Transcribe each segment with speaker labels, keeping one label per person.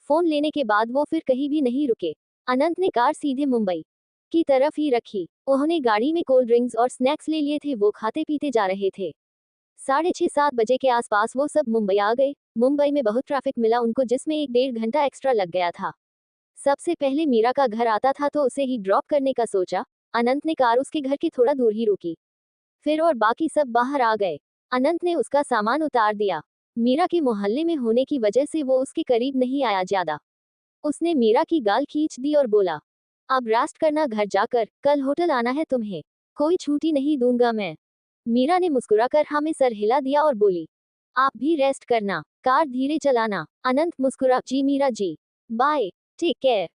Speaker 1: Phone लेने के बाद वो फिर कहीं भी नहीं रुके। अनंत ने कार सीधे मुंबई की तरफ ही रखी। उन्होंने गाड़ी में कोल्ड ड्रिंक्स और स्नैक्स ले लिए थे। वो खाते पीते जा रहे थे। 6:30-7 बजे के आसपास वो सब मुंबई आ गए। मुंबई में बहुत ट्रैफिक मिला उनको, जिसमें 1-1.5 घंटा एक्स्ट्रा लग गया था। सबसे पहले मीरा का घर आता था तो उसे ही ड्रॉप करने का सोचा। अनंत ने कार उसके घर के थोड़ा दूर ही रोकी। फिर और बाकी सब बाहर आ गए। अनंत ने उसका सामान उतार दिया। मीरा के मोहल्ले में होने की वजह से वो उसके करीब नहीं आया ज्यादा। उसने मीरा की गाल खींच दी और बोला, अब रेस्ट करना घर जाकर, कल होटल आना है तुम्हें, कोई छुट्टी नहीं दूंगा मैं। मीरा ने मुस्कुराकर हाँ में सर हिला दिया और बोली, आप भी रेस्ट करना, कार धीरे चलाना। अनंत मुस्कुरा, जी Meera ji, bye, take care.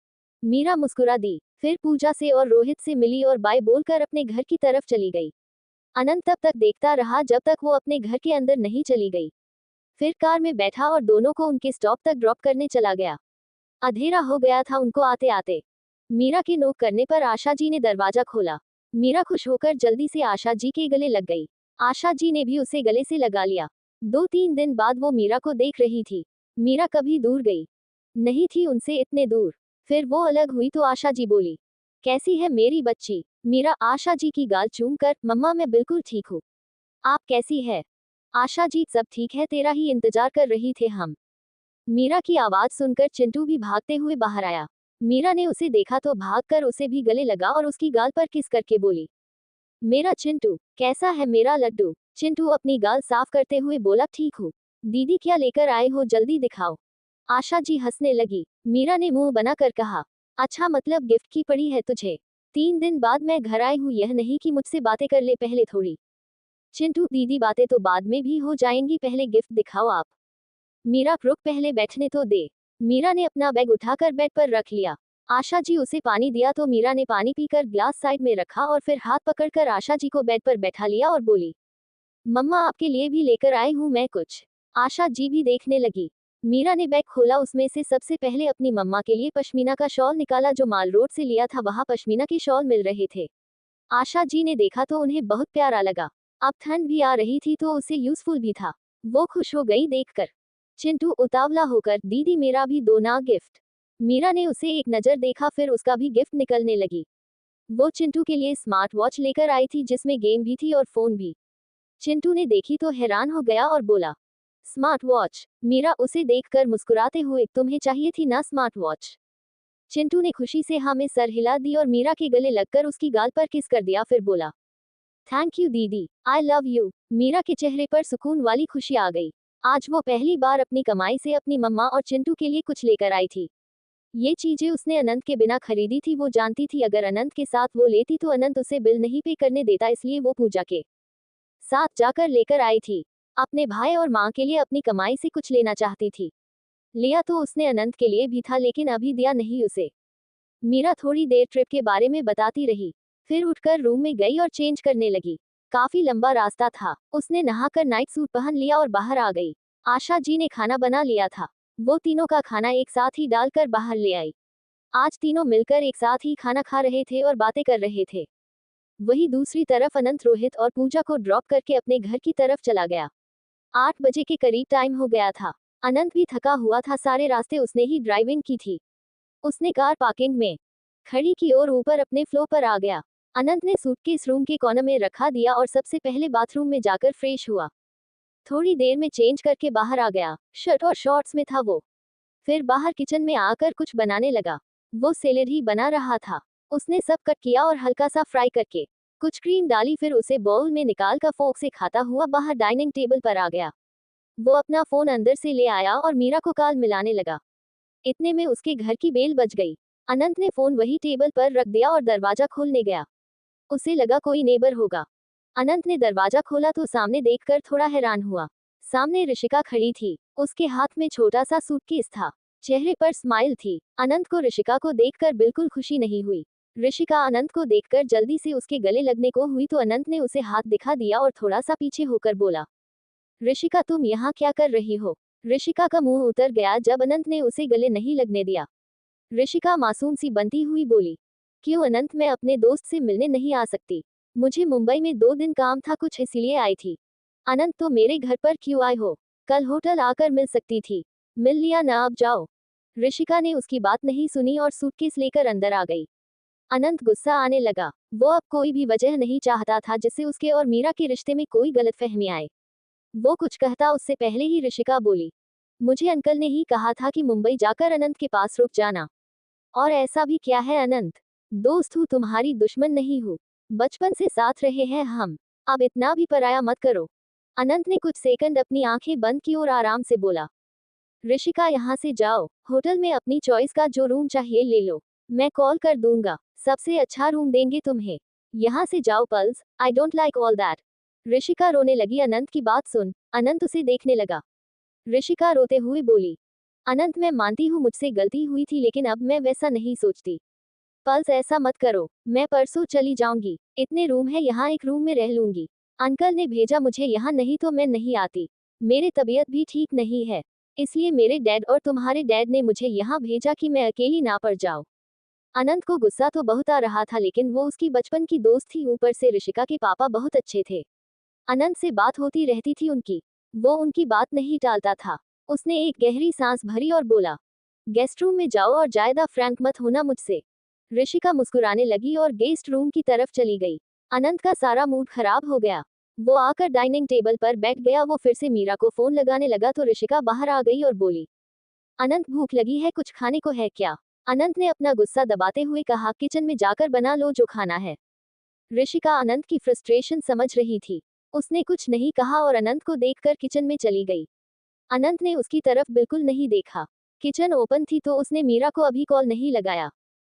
Speaker 1: Meera मुस्कुरा दी, फिर पूजा से और रोहित से मिली और बाय बोलकर अपने घर की तरफ चली गई। अनंत तब तक देखता रहा जब तक वो अपने घर के अंदर नहीं चली गई। फिर कार में बैठा और दोनों को उनके स्टॉप तक ड्रॉप करने चला गया। अंधेरा हो गया था उनको आते आते। मीरा के नोक करने पर आशा जी ने दरवाजा खोला। मीरा खुश होकर जल्दी से आशा जी के गले लग गई। आशा जी ने भी उसे गले से लगा लिया। 2-3 दिन बाद वो मीरा को देख रही थी। मीरा कभी दूर गई नहीं थी उनसे, इतने दूर। फिर वो अलग हुई तो आशा जी बोली, कैसी है मेरी बच्ची। मीरा आशा जी की गाल चूम कर, मम्मा मैं बिल्कुल ठीक हूँ, आप कैसी है। आशा जी, सब ठीक है, तेरा ही इंतजार कर रही थे हम। मीरा की आवाज सुनकर चिंटू भी भागते हुए बाहर आया। मीरा ने उसे देखा तो भागकर उसे भी गले लगा और उसकी गाल पर किस करके बोली, मेरा चिंटू, कैसा है मेरा लड्डू। चिंटू अपनी गाल साफ करते हुए बोला, ठीक हूँ दीदी, क्या लेकर आए हो जल्दी दिखाओ। आशा जी हंसने लगी। मीरा ने मुंह बनाकर कहा, अच्छा मतलब गिफ्ट की पड़ी है तुझे। 3 दिन बाद मैं घर आई हूँ, यह नहीं कि मुझसे बातें कर ले पहले थोड़ी। चिंटू, दीदी बातें तो बाद में भी हो जाएंगी, पहले गिफ्ट दिखाओ आप। मीरा, रुक पहले बैठने तो दे। मीरा ने अपना बैग उठाकर बेड पर रख लिया। आशा जी उसे पानी दिया तो मीरा ने पानी पीकर ग्लास साइड में रखा और फिर हाथ पकड़कर आशा जी को बेड पर बैठा लिया और बोली, मम्मा आपके लिए भी लेकर आई हूँ मैं कुछ। आशा जी भी देखने लगी। मीरा ने बैग खोला, उसमें से सबसे पहले अपनी मम्मा के लिए पश्मीना का शॉल निकाला जो माल रोड से लिया था, वहाँ पश्मीना के शॉल मिल रहे थे। आशा जी ने देखा तो उन्हें बहुत प्यारा लगा। अब ठंड भी आ रही थी तो उसे यूजफुल भी था। वो खुश हो गई देखकर। चिंटू उतावला होकर, दीदी मेरा भी दो ना गिफ्ट। मीरा ने उसे एक नजर देखा, फिर उसका भी गिफ्ट निकलने लगी। वो चिंटू के लिए स्मार्ट वॉच लेकर आई थी जिसमें गेम भी थी और फोन भी। चिंटू ने देखी तो हैरान हो गया और बोला, स्मार्ट वॉच। मीरा उसे देखकर मुस्कुराते हुए, तुम्हें चाहिए थी ना स्मार्ट वॉच। चिंटू ने खुशी से हाँ में सर हिला दी और मीरा के गले लगकर उसकी गाल पर किस कर दिया, फिर बोला, थैंक यू दीदी, आई लव यू। मीरा के चेहरे पर सुकून वाली खुशी आ गई। आज वो पहली बार अपनी कमाई से अपनी मम्मा और चिंटू के लिए कुछ लेकर आई थी। ये चीजें उसने अनंत के बिना खरीदी थी। वो जानती थी अगर अनंत के साथ वो लेती तो अनंत उसे बिल नहीं पे करने देता, इसलिए वो पूजा के साथ जाकर लेकर आई थी। अपने भाई और माँ के लिए अपनी कमाई से कुछ लेना चाहती थी। लिया तो उसने अनंत के लिए भी था, लेकिन अभी दिया नहीं उसे। मीरा थोड़ी देर ट्रिप के बारे में बताती रही, फिर उठकर रूम में गई और चेंज करने लगी। काफी लंबा रास्ता था। उसने नहाकर नाइट सूट पहन लिया और बाहर आ गई। आशा जी ने खाना बना लिया था। वो तीनों का खाना एक साथ ही डालकर बाहर ले आई। आज तीनों मिलकर एक साथ ही खाना खा रहे थे और बातें कर रहे थे। वही दूसरी तरफ अनंत रोहित और पूजा को ड्रॉप करके अपने घर की तरफ चला गया। 8 बजे के करीब टाइम हो गया था। अनंत भी थका हुआ था, सारे रास्ते उसने ही ड्राइविंग की थी। उसने कार पार्किंग में खड़ी की और ऊपर अपने फ्लोर पर आ गया। अनंत ने सूटकेस रूम के कॉर्नर में रखा दिया और सबसे पहले बाथरूम में जाकर फ्रेश हुआ। थोड़ी देर में चेंज करके बाहर आ गया। शर्ट और शॉर्ट्स में था वो। फिर बाहर किचन में आकर कुछ बनाने लगा। वो सैलेड ही बना रहा था। उसने सब कट किया और हल्का सा फ्राई करके कुछ क्रीम डाली, फिर उसे बाउल में निकाल कर फोक से खाता हुआ बाहर डाइनिंग टेबल पर आ गया। वो अपना फोन अंदर से ले आया और मीरा को कॉल मिलाने लगा। इतने में उसके घर की बेल बज गई। अनंत ने फोन वही टेबल पर रख दिया और दरवाजा खोलने गया। उसे लगा कोई नेबर होगा। अनंत ने दरवाजा खोला तो सामने देखकर थोड़ा हैरान हुआ। सामने ऋषिका खड़ी थी। उसके हाथ में छोटा सा सूटकेस था। चेहरे पर स्माइल थी। अनंत को ऋषिका को देखकर बिल्कुल खुशी नहीं हुई। ऋषिका अनंत को देखकर जल्दी से उसके गले लगने को हुई तो अनंत ने उसे हाथ दिखा दिया और थोड़ा सा पीछे होकर बोला, ऋषिका तुम यहाँ क्या कर रही हो। ऋषिका का मुंह उतर गया जब अनंत ने उसे गले नहीं लगने दिया। ऋषिका मासूम सी बनती हुई बोली, क्यों अनंत, मैं अपने दोस्त से मिलने नहीं आ सकती। मुझे मुंबई में 2 दिन काम था कुछ, इसलिए आई थी। अनंत, तो मेरे घर पर क्यों आए हो। कल होटल आकर मिल सकती थी। मिल लिया ना, अब जाओ। ऋषिका ने उसकी बात नहीं सुनी और सूटकेस लेकर अंदर आ गई। अनंत गुस्सा आने लगा। वो अब कोई भी वजह नहीं चाहता था जिससे उसके और मीरा के रिश्ते में कोई गलतफहमी आए। वो कुछ कहता उससे पहले ही ऋषिका बोली, मुझे अंकल ने ही कहा था कि मुंबई जाकर अनंत के पास रुक जाना। और ऐसा भी क्या है अनंत? दोस्त हूँ, तुम्हारी दुश्मन नहीं हूँ। बचपन से साथ रहे हैं हम। अब इतना भी पराया मत करो। अनंत ने कुछ सेकंड अपनी आंखें बंद की और आराम से बोला, ऋषिका यहाँ से जाओ, होटल में अपनी चॉइस का जो रूम चाहिए ले लो। मैं कॉल कर दूंगा, सबसे अच्छा रूम देंगे तुम्हें। यहाँ से जाओ pulse, I don't like all that. Rishika रोने लगी। अनंत की बात सुन अनंत उसे देखने लगा। ऋषिका रोते हुए बोली, अनंत मैं मानती हूँ मुझसे गलती हुई थी, लेकिन अब मैं वैसा नहीं सोचती। पल्स ऐसा मत करो, मैं परसों चली जाऊंगी। इतने रूम है यहाँ, एक रूम में रह लूंगी। अंकल ने भेजा मुझे यहाँ, नहीं तो मैं नहीं आती। मेरी तबीयत भी ठीक नहीं है, इसलिए मेरे डैड और तुम्हारे डैड ने मुझे यहाँ भेजा कि मैं अकेली ना पड़ जाऊं। अनंत को गुस्सा तो बहुत आ रहा था, लेकिन वो उसकी बचपन की दोस्त थी, ऊपर से ऋषिका के पापा बहुत अच्छे थे। अनंत से बात होती रहती थी उनकी। वो उनकी बात नहीं टालता था। उसने एक गहरी सांस भरी और बोला, गेस्ट रूम में जाओ और ज्यादा फ्रैंक मत होना मुझसे। ऋषिका मुस्कुराने लगी और गेस्ट रूम की तरफ चली गई। अनंत का सारा मूड खराब हो गया। वो आकर डाइनिंग टेबल पर बैठ गया। वो फिर से मीरा को फोन लगाने लगा तो ऋषिका बाहर आ गई और बोली, अनंत भूख लगी है, कुछ खाने को है क्या? अनंत ने अपना गुस्सा दबाते हुए कहा, किचन में जाकर बना लो जो खाना है। ऋषिका अनंत की फ्रस्ट्रेशन समझ रही थी। उसने कुछ नहीं कहा और अनंत को देखकर किचन में चली गई। अनंत ने उसकी तरफ बिल्कुल नहीं देखा। किचन ओपन थी तो उसने मीरा को अभी कॉल नहीं लगाया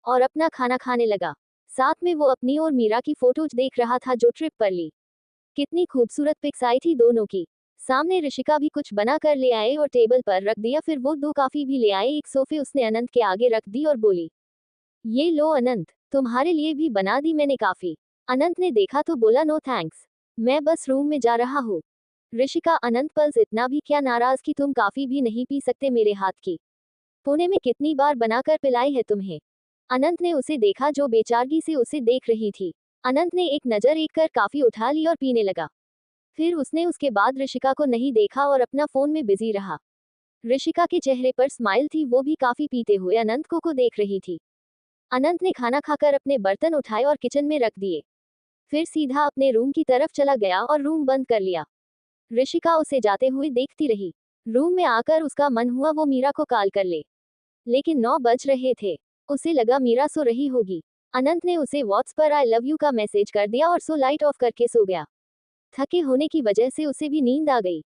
Speaker 1: और अपना खाना खाने लगा। साथ में वो अपनी और मीरा की फोटोज देख रहा था जो ट्रिप पर ली। कितनी खूबसूरत पिक्स आई थी दोनों की। सामने ऋषिका भी कुछ बना कर ले आए और टेबल पर रख दिया। फिर वो 2 कॉफी भी ले आए। एक सोफे उसने अनंत के आगे रख दी और बोली, ये लो अनंत, तुम्हारे लिए भी बना दी मैंने कॉफी। अनंत ने देखा तो बोला, नो थैंक्स, मैं बस रूम में जा रहा हूँ। ऋषिका, अनंत पल्स इतना भी क्या नाराज कि तुम कॉफी भी नहीं पी सकते मेरे हाथ की? पुणे में कितनी बार बनाकर पिलाई है तुम्हें? अनंत ने उसे देखा जो बेचारगी से उसे देख रही थी। अनंत ने एक नजर एक कर कॉफी उठा ली और पीने लगा। फिर उसने उसके बाद ऋषिका को नहीं देखा और अपना फोन में बिजी रहा। ऋषिका के चेहरे पर स्माइल थी, वो भी कॉफी पीते हुए अनंत को देख रही थी। अनंत ने खाना खाकर अपने बर्तन उठाए और किचन में रख दिए। फिर सीधा अपने रूम की तरफ चला गया और रूम बंद कर लिया। ऋषिका उसे जाते हुए देखती रही। रूम में आकर उसका मन हुआ वो मीरा को कॉल कर ले, लेकिन 9 बज रहे थे। उसे लगा मीरा सो रही होगी। अनंत ने उसे व्हाट्स पर आई लव यू का मैसेज कर दिया और सो लाइट ऑफ करके सो गया। थके होने की वजह से उसे भी नींद आ गई।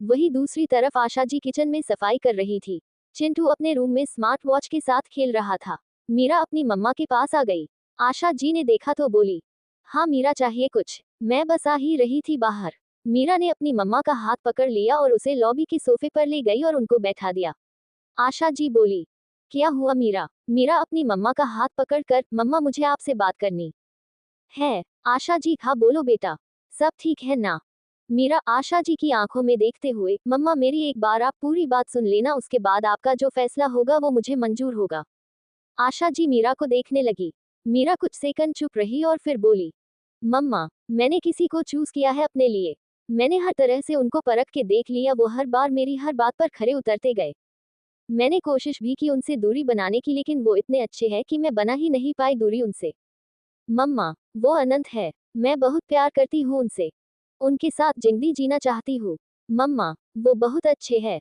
Speaker 1: वही दूसरी तरफ आशा जी किचन में सफाई कर रही थी। चिंटू अपने रूम में स्मार्ट वॉच के साथ खेल रहा था। मीरा अपनी मम्मा के पास आ गई। आशा जी ने देखा तो बोली, हाँ मीरा, चाहिए कुछ? मैं बस आ ही रही थी बाहर। मीरा ने अपनी मम्मा का हाथ पकड़ लिया और उसे लॉबी के सोफे पर ले गई और उनको बैठा दिया। आशा जी बोली, क्या हुआ मीरा? मीरा अपनी मम्मा का हाथ पकड़कर, मम्मा मुझे आपसे बात करनी है। आशा जी, हाँ बोलो बेटा, सब ठीक है ना? मीरा आशा जी की आंखों में देखते हुए, मम्मा मेरी एक बार आप पूरी बात सुन लेना, उसके बाद आपका जो फैसला होगा वो मुझे मंजूर होगा। आशा जी मीरा को देखने लगी। मीरा कुछ सेकंड चुप रही और फिर बोली, मम्मा मैंने किसी को चूज किया है अपने लिए। मैंने हर तरह से उनको परख के देख लिया, वो हर बार मेरी हर बात पर खरे उतरते गए। मैंने कोशिश भी की उनसे दूरी बनाने की, लेकिन वो इतने अच्छे हैं कि मैं बना ही नहीं पाई दूरी उनसे। मम्मा वो अनंत है, मैं बहुत प्यार करती हूँ उनसे, उनके साथ जिंदगी जीना चाहती हूँ। मम्मा वो बहुत अच्छे हैं।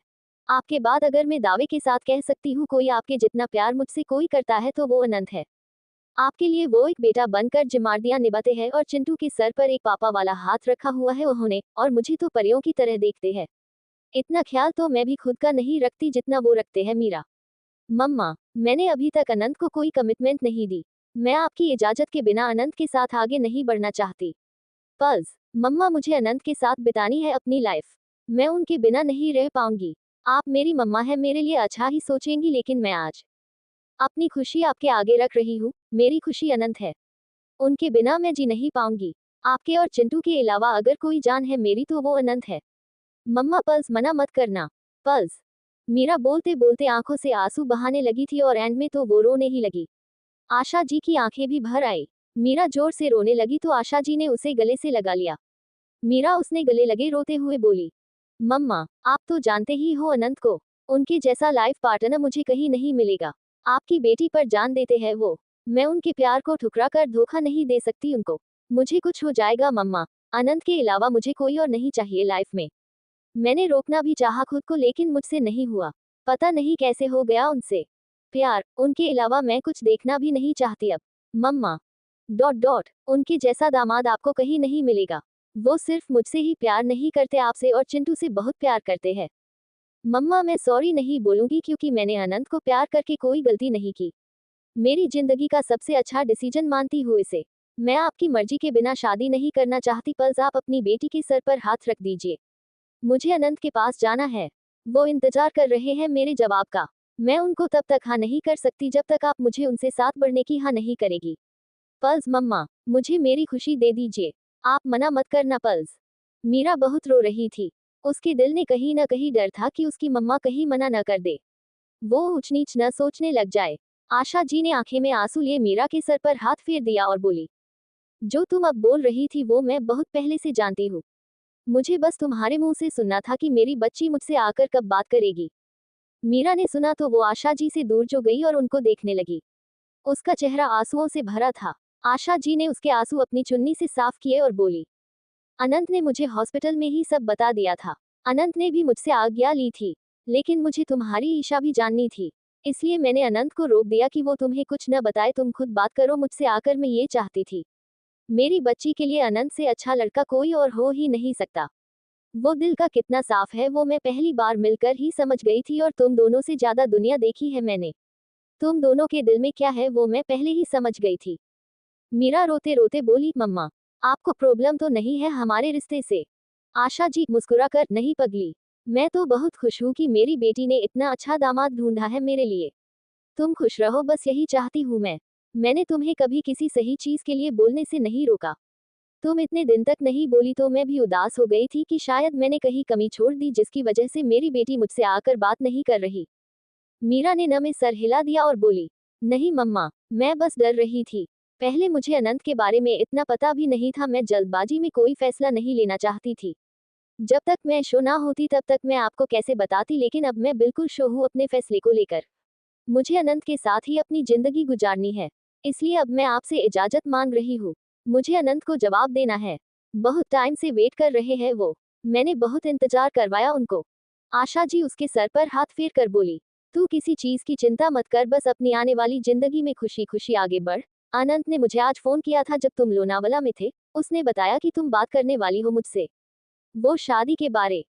Speaker 1: आपके बाद अगर मैं दावे के साथ कह सकती हूँ कोई आपके जितना प्यार मुझसे कोई करता है तो वो अनंत है। आपके लिए वो एक बेटा बनकर जिम्मेदारियां निभाते हैं और चिंटू के सर पर एक पापा वाला हाथ रखा हुआ है उन्होंने, और मुझे तो परियों की तरह देखते हैं। इतना ख्याल तो मैं भी खुद का नहीं रखती जितना वो रखते हैं मीरा। मम्मा मैंने अभी तक अनंत को कोई कमिटमेंट नहीं दी। मैं आपकी इजाजत के बिना अनंत के साथ आगे नहीं बढ़ना चाहती। पल्स मम्मा मुझे अनंत के साथ बितानी है अपनी लाइफ। मैं उनके बिना नहीं रह पाऊंगी। आप मेरी मम्मा है, मेरे लिए अच्छा ही सोचेंगी, लेकिन मैं आज अपनी खुशी आपके आगे रख रही हूँ। मेरी खुशी अनंत है, उनके बिना मैं जी नहीं पाऊंगी। आपके और चिंटू के अलावा अगर कोई जान है मेरी तो वो अनंत है। मम्मा पल्स मना मत करना। पल्स मीरा बोलते बोलते आंखों से आंसू बहाने लगी थी और एंड में तो वो रोने ही लगी। आशा जी की आंखें भी भर आई। मीरा जोर से रोने लगी तो आशा जी ने उसे गले से लगा लिया। मीरा उसने गले लगे रोते हुए बोली, मम्मा आप तो जानते ही हो अनंत को, उनके जैसा लाइफ पार्टनर मुझे कहीं नहीं मिलेगा। आपकी बेटी पर जान देते हैं वो। मैं उनके प्यार को ठुकरा कर धोखा नहीं दे सकती उनको। मुझे कुछ हो जाएगा मम्मा। अनंत के अलावा मुझे कोई और नहीं चाहिए लाइफ में। मैंने रोकना भी चाहा खुद को लेकिन मुझसे नहीं हुआ। पता नहीं कैसे हो गया उनसे प्यार। उनके अलावा मैं कुछ देखना भी नहीं चाहती अब। मम्मा डॉट डॉट उनके जैसा दामाद आपको कहीं नहीं मिलेगा। वो सिर्फ मुझसे ही प्यार नहीं करते आपसे और चिंटू से बहुत प्यार करते हैं। मम्मा मैं सॉरी नहीं बोलूंगी क्योंकि मैंने अनंत को प्यार करके कोई गलती नहीं की। मेरी जिंदगी का सबसे अच्छा डिसीजन मानती हूँ इसे। मैं आपकी मर्जी के बिना शादी नहीं करना चाहती। प्लीज आप अपनी बेटी के सर पर हाथ रख दीजिए। मुझे अनंत के पास जाना है। वो इंतजार कर रहे हैं मेरे जवाब का। मैं उनको तब तक हाँ नहीं कर सकती जब तक आप मुझे उनसे साथ बढ़ने की हाँ नहीं करेगी। पल्स मम्मा मुझे मेरी खुशी दे दीजिए। आप मना मत करना पल्स। मीरा बहुत रो रही थी। उसके दिल ने कहीं न कहीं डर था कि उसकी मम्मा कहीं मना न कर दे, वो ऊंच नीच न सोचने लग जाए। आशा जी ने आंखें में आंसू लिए मीरा के सर पर हाथ फेर दिया और बोली, जो तुम अब बोल रही थी वो मैं बहुत पहले से जानती हूँ। मुझे बस तुम्हारे मुंह से सुनना था कि मेरी बच्ची मुझसे आकर कब बात करेगी। मीरा ने सुना तो वो आशा जी से दूर जो गई और उनको देखने लगी। उसका चेहरा आंसुओं से भरा था। आशा जी ने उसके आंसू अपनी चुन्नी से साफ किए और बोली, अनंत ने मुझे हॉस्पिटल में ही सब बता दिया था। अनंत ने भी मुझसे आज्ञा ली थी, लेकिन मुझे तुम्हारी ईशा भी जाननी थी। इसलिए मैंने अनंत को रोक दिया कि वो तुम्हें कुछ न बताए, तुम खुद बात करो मुझसे आकर। मैं ये चाहती थी, मेरी बच्ची के लिए अनंत से अच्छा लड़का कोई और हो ही नहीं सकता। वो दिल का कितना साफ है वो मैं पहली बार मिलकर ही समझ गई थी, और तुम दोनों से ज्यादा दुनिया देखी है मैंने। तुम दोनों के दिल में क्या है वो मैं पहले ही समझ गई थी। मीरा रोते रोते बोली, मम्मा आपको प्रॉब्लम तो नहीं है हमारे रिश्ते से? आशा जी मुस्कुराकर, नहीं पगली, मैं तो बहुत खुश हूँ कि मेरी बेटी ने इतना अच्छा दामाद ढूंढा है मेरे लिए। तुम खुश रहो बस यही चाहती हूँ मैं। मैंने तुम्हें कभी किसी सही चीज के लिए बोलने से नहीं रोका। तुम इतने दिन तक नहीं बोली तो मैं भी उदास हो गई थी कि शायद मैंने कहीं कमी छोड़ दी जिसकी वजह से मेरी बेटी मुझसे आकर बात नहीं कर रही। मीरा ने न में सर हिला दिया और बोली, नहीं मम्मा, मैं बस डर रही थी। पहले मुझे अनंत के बारे में इतना पता भी नहीं था। मैं जल्दबाजी में कोई फैसला नहीं लेना चाहती थी। जब तक मैं शो ना होती तब तक मैं आपको कैसे बताती, लेकिन अब मैं बिल्कुल शो हूँ अपने फैसले को लेकर। मुझे अनंत के साथ ही अपनी जिंदगी गुजारनी है, इसलिए अब मैं आपसे इजाजत मांग रही हूँ। मुझे अनंत को जवाब देना है। बहुत टाइम से वेट कर रहे हैं वो। मैंने बहुत इंतजार करवाया उनको। आशा जी उसके सर पर हाथ फेर कर बोली, तू किसी चीज की चिंता मत कर, बस अपनी आने वाली जिंदगी में खुशी खुशी आगे बढ़। अनंत ने मुझे आज फोन किया था जब तुम लोनावला में थे। उसने बताया कि तुम बात करने वाली हो मुझसे, वो शादी के बारे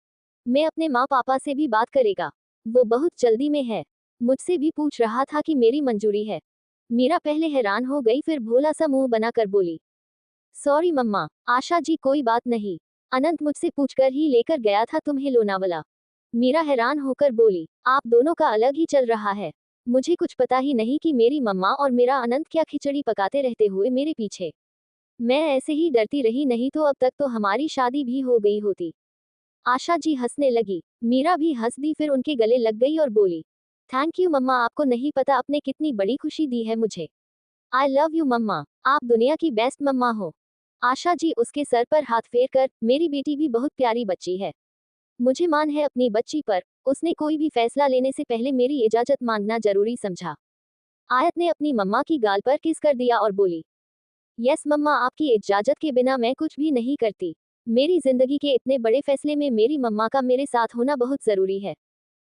Speaker 1: में अपने माँ पापा से भी बात करेगा। वो बहुत जल्दी में है। मुझसे भी पूछ रहा था कि मेरी मंजूरी है। मीरा पहले हैरान हो गई, फिर भोला सा मुंह बनाकर बोली, सॉरी मम्मा। आशा जी कोई बात नहीं, अनंत मुझसे पूछकर ही लेकर गया था तुम्हें लोनावला। मीरा हैरान होकर बोली, आप दोनों का अलग ही चल रहा है। मुझे कुछ पता ही नहीं कि मेरी मम्मा और मेरा अनंत क्या खिचड़ी पकाते रहते हुए मेरे पीछे। मैं ऐसे ही डरती रही, नहीं तो अब तक तो हमारी शादी भी हो गई होती। आशा जी हंसने लगी। मीरा भी हंस दी, फिर उनके गले लग गई और बोली, थैंक यू मम्मा, आपको नहीं पता आपने कितनी बड़ी खुशी दी है मुझे। आई लव यू मम्मा, आप दुनिया की बेस्ट मम्मा हो। आशा जी उसके सर पर हाथ फेर कर, मेरी बेटी भी बहुत प्यारी बच्ची है। मुझे मान है अपनी बच्ची पर। उसने कोई भी फैसला लेने से पहले मेरी इजाजत मांगना जरूरी समझा। आयत ने अपनी मम्मा की गाल पर किस कर दिया और बोली, यस मम्मा, आपकी इजाजत के बिना मैं कुछ भी नहीं करती। मेरी जिंदगी के इतने बड़े फैसले में मेरी मम्मा का मेरे साथ होना बहुत जरूरी है।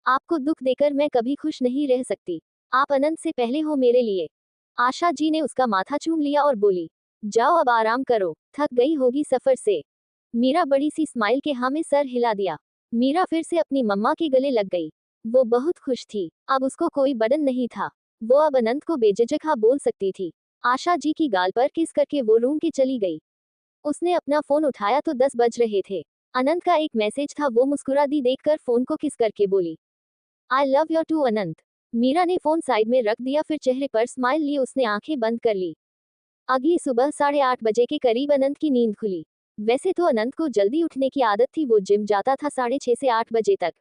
Speaker 1: आपको दुख देकर मैं कभी खुश नहीं रह सकती। आप अनंत से पहले हो मेरे लिए। आशा जी ने उसका माथा चूम लिया और बोली, जाओ अब आराम करो, थक गई होगी सफर से। मीरा बड़ी सी स्माइल के हाँ में सर हिला दिया। मीरा फिर से अपनी मम्मा के गले लग गई। वो बहुत खुश थी, अब उसको कोई बर्डन नहीं था। वो अब अनंत को बेझिझक हाँ बोल सकती थी। आशा जी की गाल पर किस करके वो रूम के चली गई। उसने अपना फोन उठाया तो 10 बज रहे थे। अनंत का एक मैसेज था। वो मुस्कुरा दी देखकर फोन को किस करके बोली, आई लव यू टू अनंत। मीरा ने फोन साइड में रख दिया, फिर चेहरे पर स्माइल लिए उसने आंखें बंद कर ली। अगली सुबह 8:30 बजे के करीब अनंत की नींद खुली। वैसे तो अनंत को जल्दी उठने की आदत थी, वो जिम जाता था 6:30 से 8 बजे तक।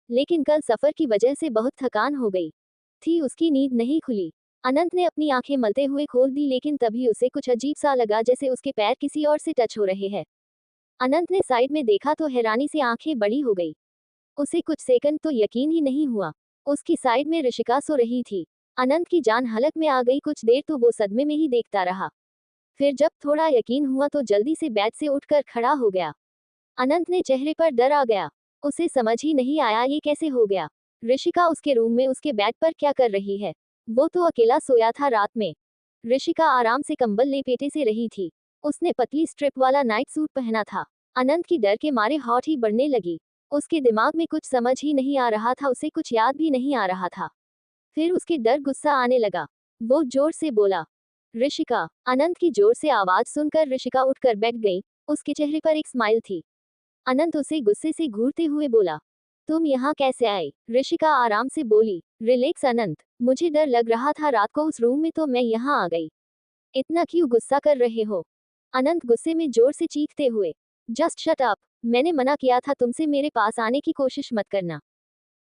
Speaker 1: लेकिन कल सफर की वजह से बहुत थकान हो गई थी, उसकी नींद नहीं खुली। अनंत ने अपनी आंखें मलते हुए खोल दी, लेकिन तभी उसे कुछ अजीब सा लगा, जैसे उसके पैर किसी और से टच हो रहे हैं। अनंत ने साइड में देखा तो हैरानी से आंखें बड़ी हो गई। उसे कुछ सेकंड तो यकीन ही नहीं हुआ। उसकी साइड में ऋषिका सो रही थी। अनंत की जान हलक में आ गई। कुछ देर तो वो सदमे में ही देखता रहा। फिर जब थोड़ा यकीन हुआ तो जल्दी से बेड से उठकर खड़ा हो गया। अनंत ने चेहरे पर डर आ गया। उसे समझ ही नहीं आया ये कैसे हो गया। ऋषिका उसके रूम में उसके बेड पर क्या कर रही है। वो तो अकेला सोया था रात में। ऋषिका आराम से कंबल लेपेटे से रही थी। उसने पतली स्ट्रिप वाला नाइट सूट पहना था। अनंत की डर के मारे हॉट ही बढ़ने लगी। उसके दिमाग में कुछ समझ ही नहीं आ रहा था। उसे कुछ याद भी नहीं आ रहा था। फिर उसके डर गुस्सा आने लगा। वो जोर से बोला, ऋषिका। अनंत की जोर से आवाज सुनकर ऋषिका उठकर बैठ गई। उसके चेहरे पर एक स्माइल थी। अनंत उसे गुस्से से घूरते हुए बोला, तुम यहाँ कैसे आए। ऋषिका आराम से बोली, रिलैक्स अनंत, मुझे डर लग रहा था रात को उस रूम में तो मैं यहाँ आ गई। इतना क्यों गुस्सा कर रहे हो। अनंत गुस्से में जोर से चीखते हुए, जस्ट शट अप। मैंने मना किया था तुमसे मेरे पास आने की कोशिश मत करना।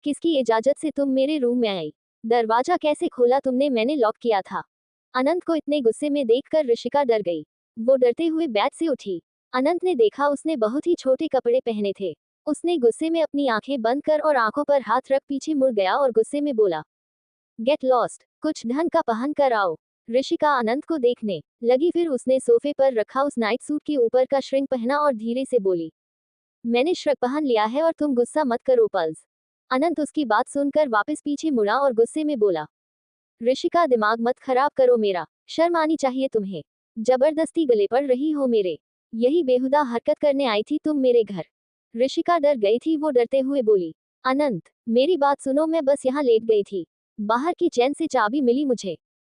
Speaker 1: किसकी इजाजत से तुम मेरे रूम में आई। दरवाजा कैसे खोला तुमने। मैंने लॉक किया था। अनंत को इतने गुस्से में देखकर ऋषिका डर गई। वो डरते हुए बेड से उठी। अनंत ने देखा उसने बहुत ही छोटे कपड़े पहने थे। उसने गुस्से में अपनी आंखें बंद कर और आंखों पर हाथ रख पीछे मुड़ गया और गुस्से में बोला, गेट लॉस्ट, कुछ ढंग का पहन कर आओ। ऋषिका अनंत को देखने लगी। फिर उसने सोफे पर रखा उस नाइट सूट के ऊपर का श्रिंक पहना और धीरे से बोली, मैंने श्रग पहन लिया है और तुम गुस्सा मत करो पल्स। अनंत उसकी बात सुनकर वापस पीछे मुड़ा और गुस्से में बोला, ऋषिका दिमाग मत खराब करो मेरा। शर्म आनी चाहिए तुम्हें। जबरदस्ती गले पड़ रही हो मेरे। यही बेहुदा हरकत करने आई थी तुम मेरे घर। ऋषिका डर गई थी। वो डरते हुए बोली, अनंत मेरी बात सुनो। मैं बस यहाँ लेट गई थी। बाहर की चैन से चाबी मिली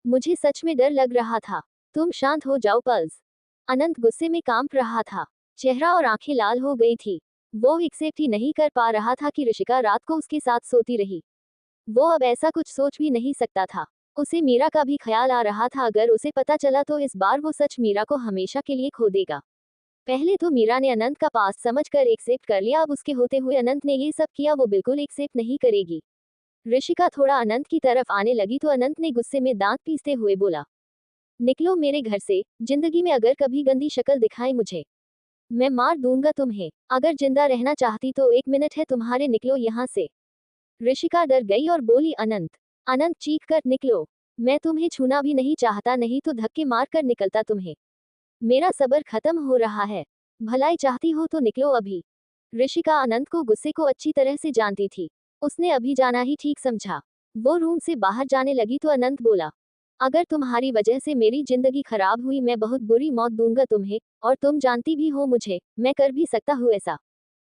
Speaker 1: मुझे सच में डर लग रहा था। तुम शांत हो जाओ पल्स। अनंत गुस्से में कांप रहा था। चेहरा और आंखें लाल हो गई थी। वो एक्सेप्ट ही नहीं कर पा रहा था कि ऋषिका रात को उसके साथ सोती रही। वो अब ऐसा कुछ सोच भी नहीं सकता था। उसे मीरा का भी ख्याल आ रहा था। अगर उसे पता चला तो इस बार वो सच मीरा को हमेशा के लिए खो देगा। पहले तो मीरा ने अनंत का पास समझकर एक्सेप्ट कर लिया। अब उसके होते हुए अनंत ने ये सब किया। वो बिल्कुल एक्सेप्ट नहीं करेगी। ऋषिका थोड़ा अनंत की तरफ आने लगी तो अनंत ने गुस्से में दांत पीसते हुए बोला, निकलो मेरे घर से। जिंदगी में अगर कभी गंदी शक्ल दिखाई मुझे, मैं मार दूंगा तुम्हें। अगर जिंदा रहना चाहती तो 1 मिनट है तुम्हारे। निकलो यहाँ से। ऋषिका डर गई और बोली, अनंत। अनंत चीख कर, निकलो। मैं तुम्हें छूना भी नहीं चाहता, नहीं तो धक्के मार कर निकलता तुम्हें। मेरा सब्र खत्म हो रहा है। भलाई चाहती हो तो निकलो अभी। ऋषिका अनंत को गुस्से को अच्छी तरह से जानती थी। उसने अभी जाना ही ठीक समझा। वो रूम से बाहर जाने लगी तो अनंत बोला, अगर तुम्हारी वजह से मेरी जिंदगी खराब हुई मैं बहुत बुरी मौत दूंगा तुम्हें। और तुम जानती भी हो मुझे, मैं कर भी सकता हूँ ऐसा।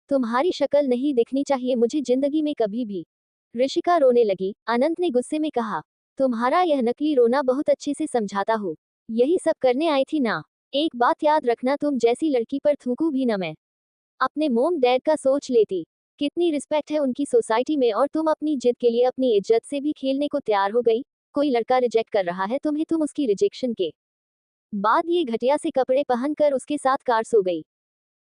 Speaker 1: तुम्हारी शक्ल नहीं दिखनी चाहिए मुझे जिंदगी में कभी भी। ऋषिका रोने लगी। अनंत ने गुस्से में कहा, तुम्हारा यह नकली रोना बहुत अच्छे से समझाता हूँ। यही सब करने आई थी ना। एक बात याद रखना, तुम जैसी लड़की पर थूकूं भी न मैं। अपने मोम डैड का सोच लेती। कितनी रिस्पेक्ट है उनकी सोसाइटी में और तुम अपनी जिद के लिए अपनी इज्जत से भी खेलने को तैयार हो गई। कोई लड़का रिजेक्ट कर रहा है तुम्हें, तुम उसकी रिजेक्शन के बाद ये घटिया से कपड़े पहनकर उसके साथ कार सो गई।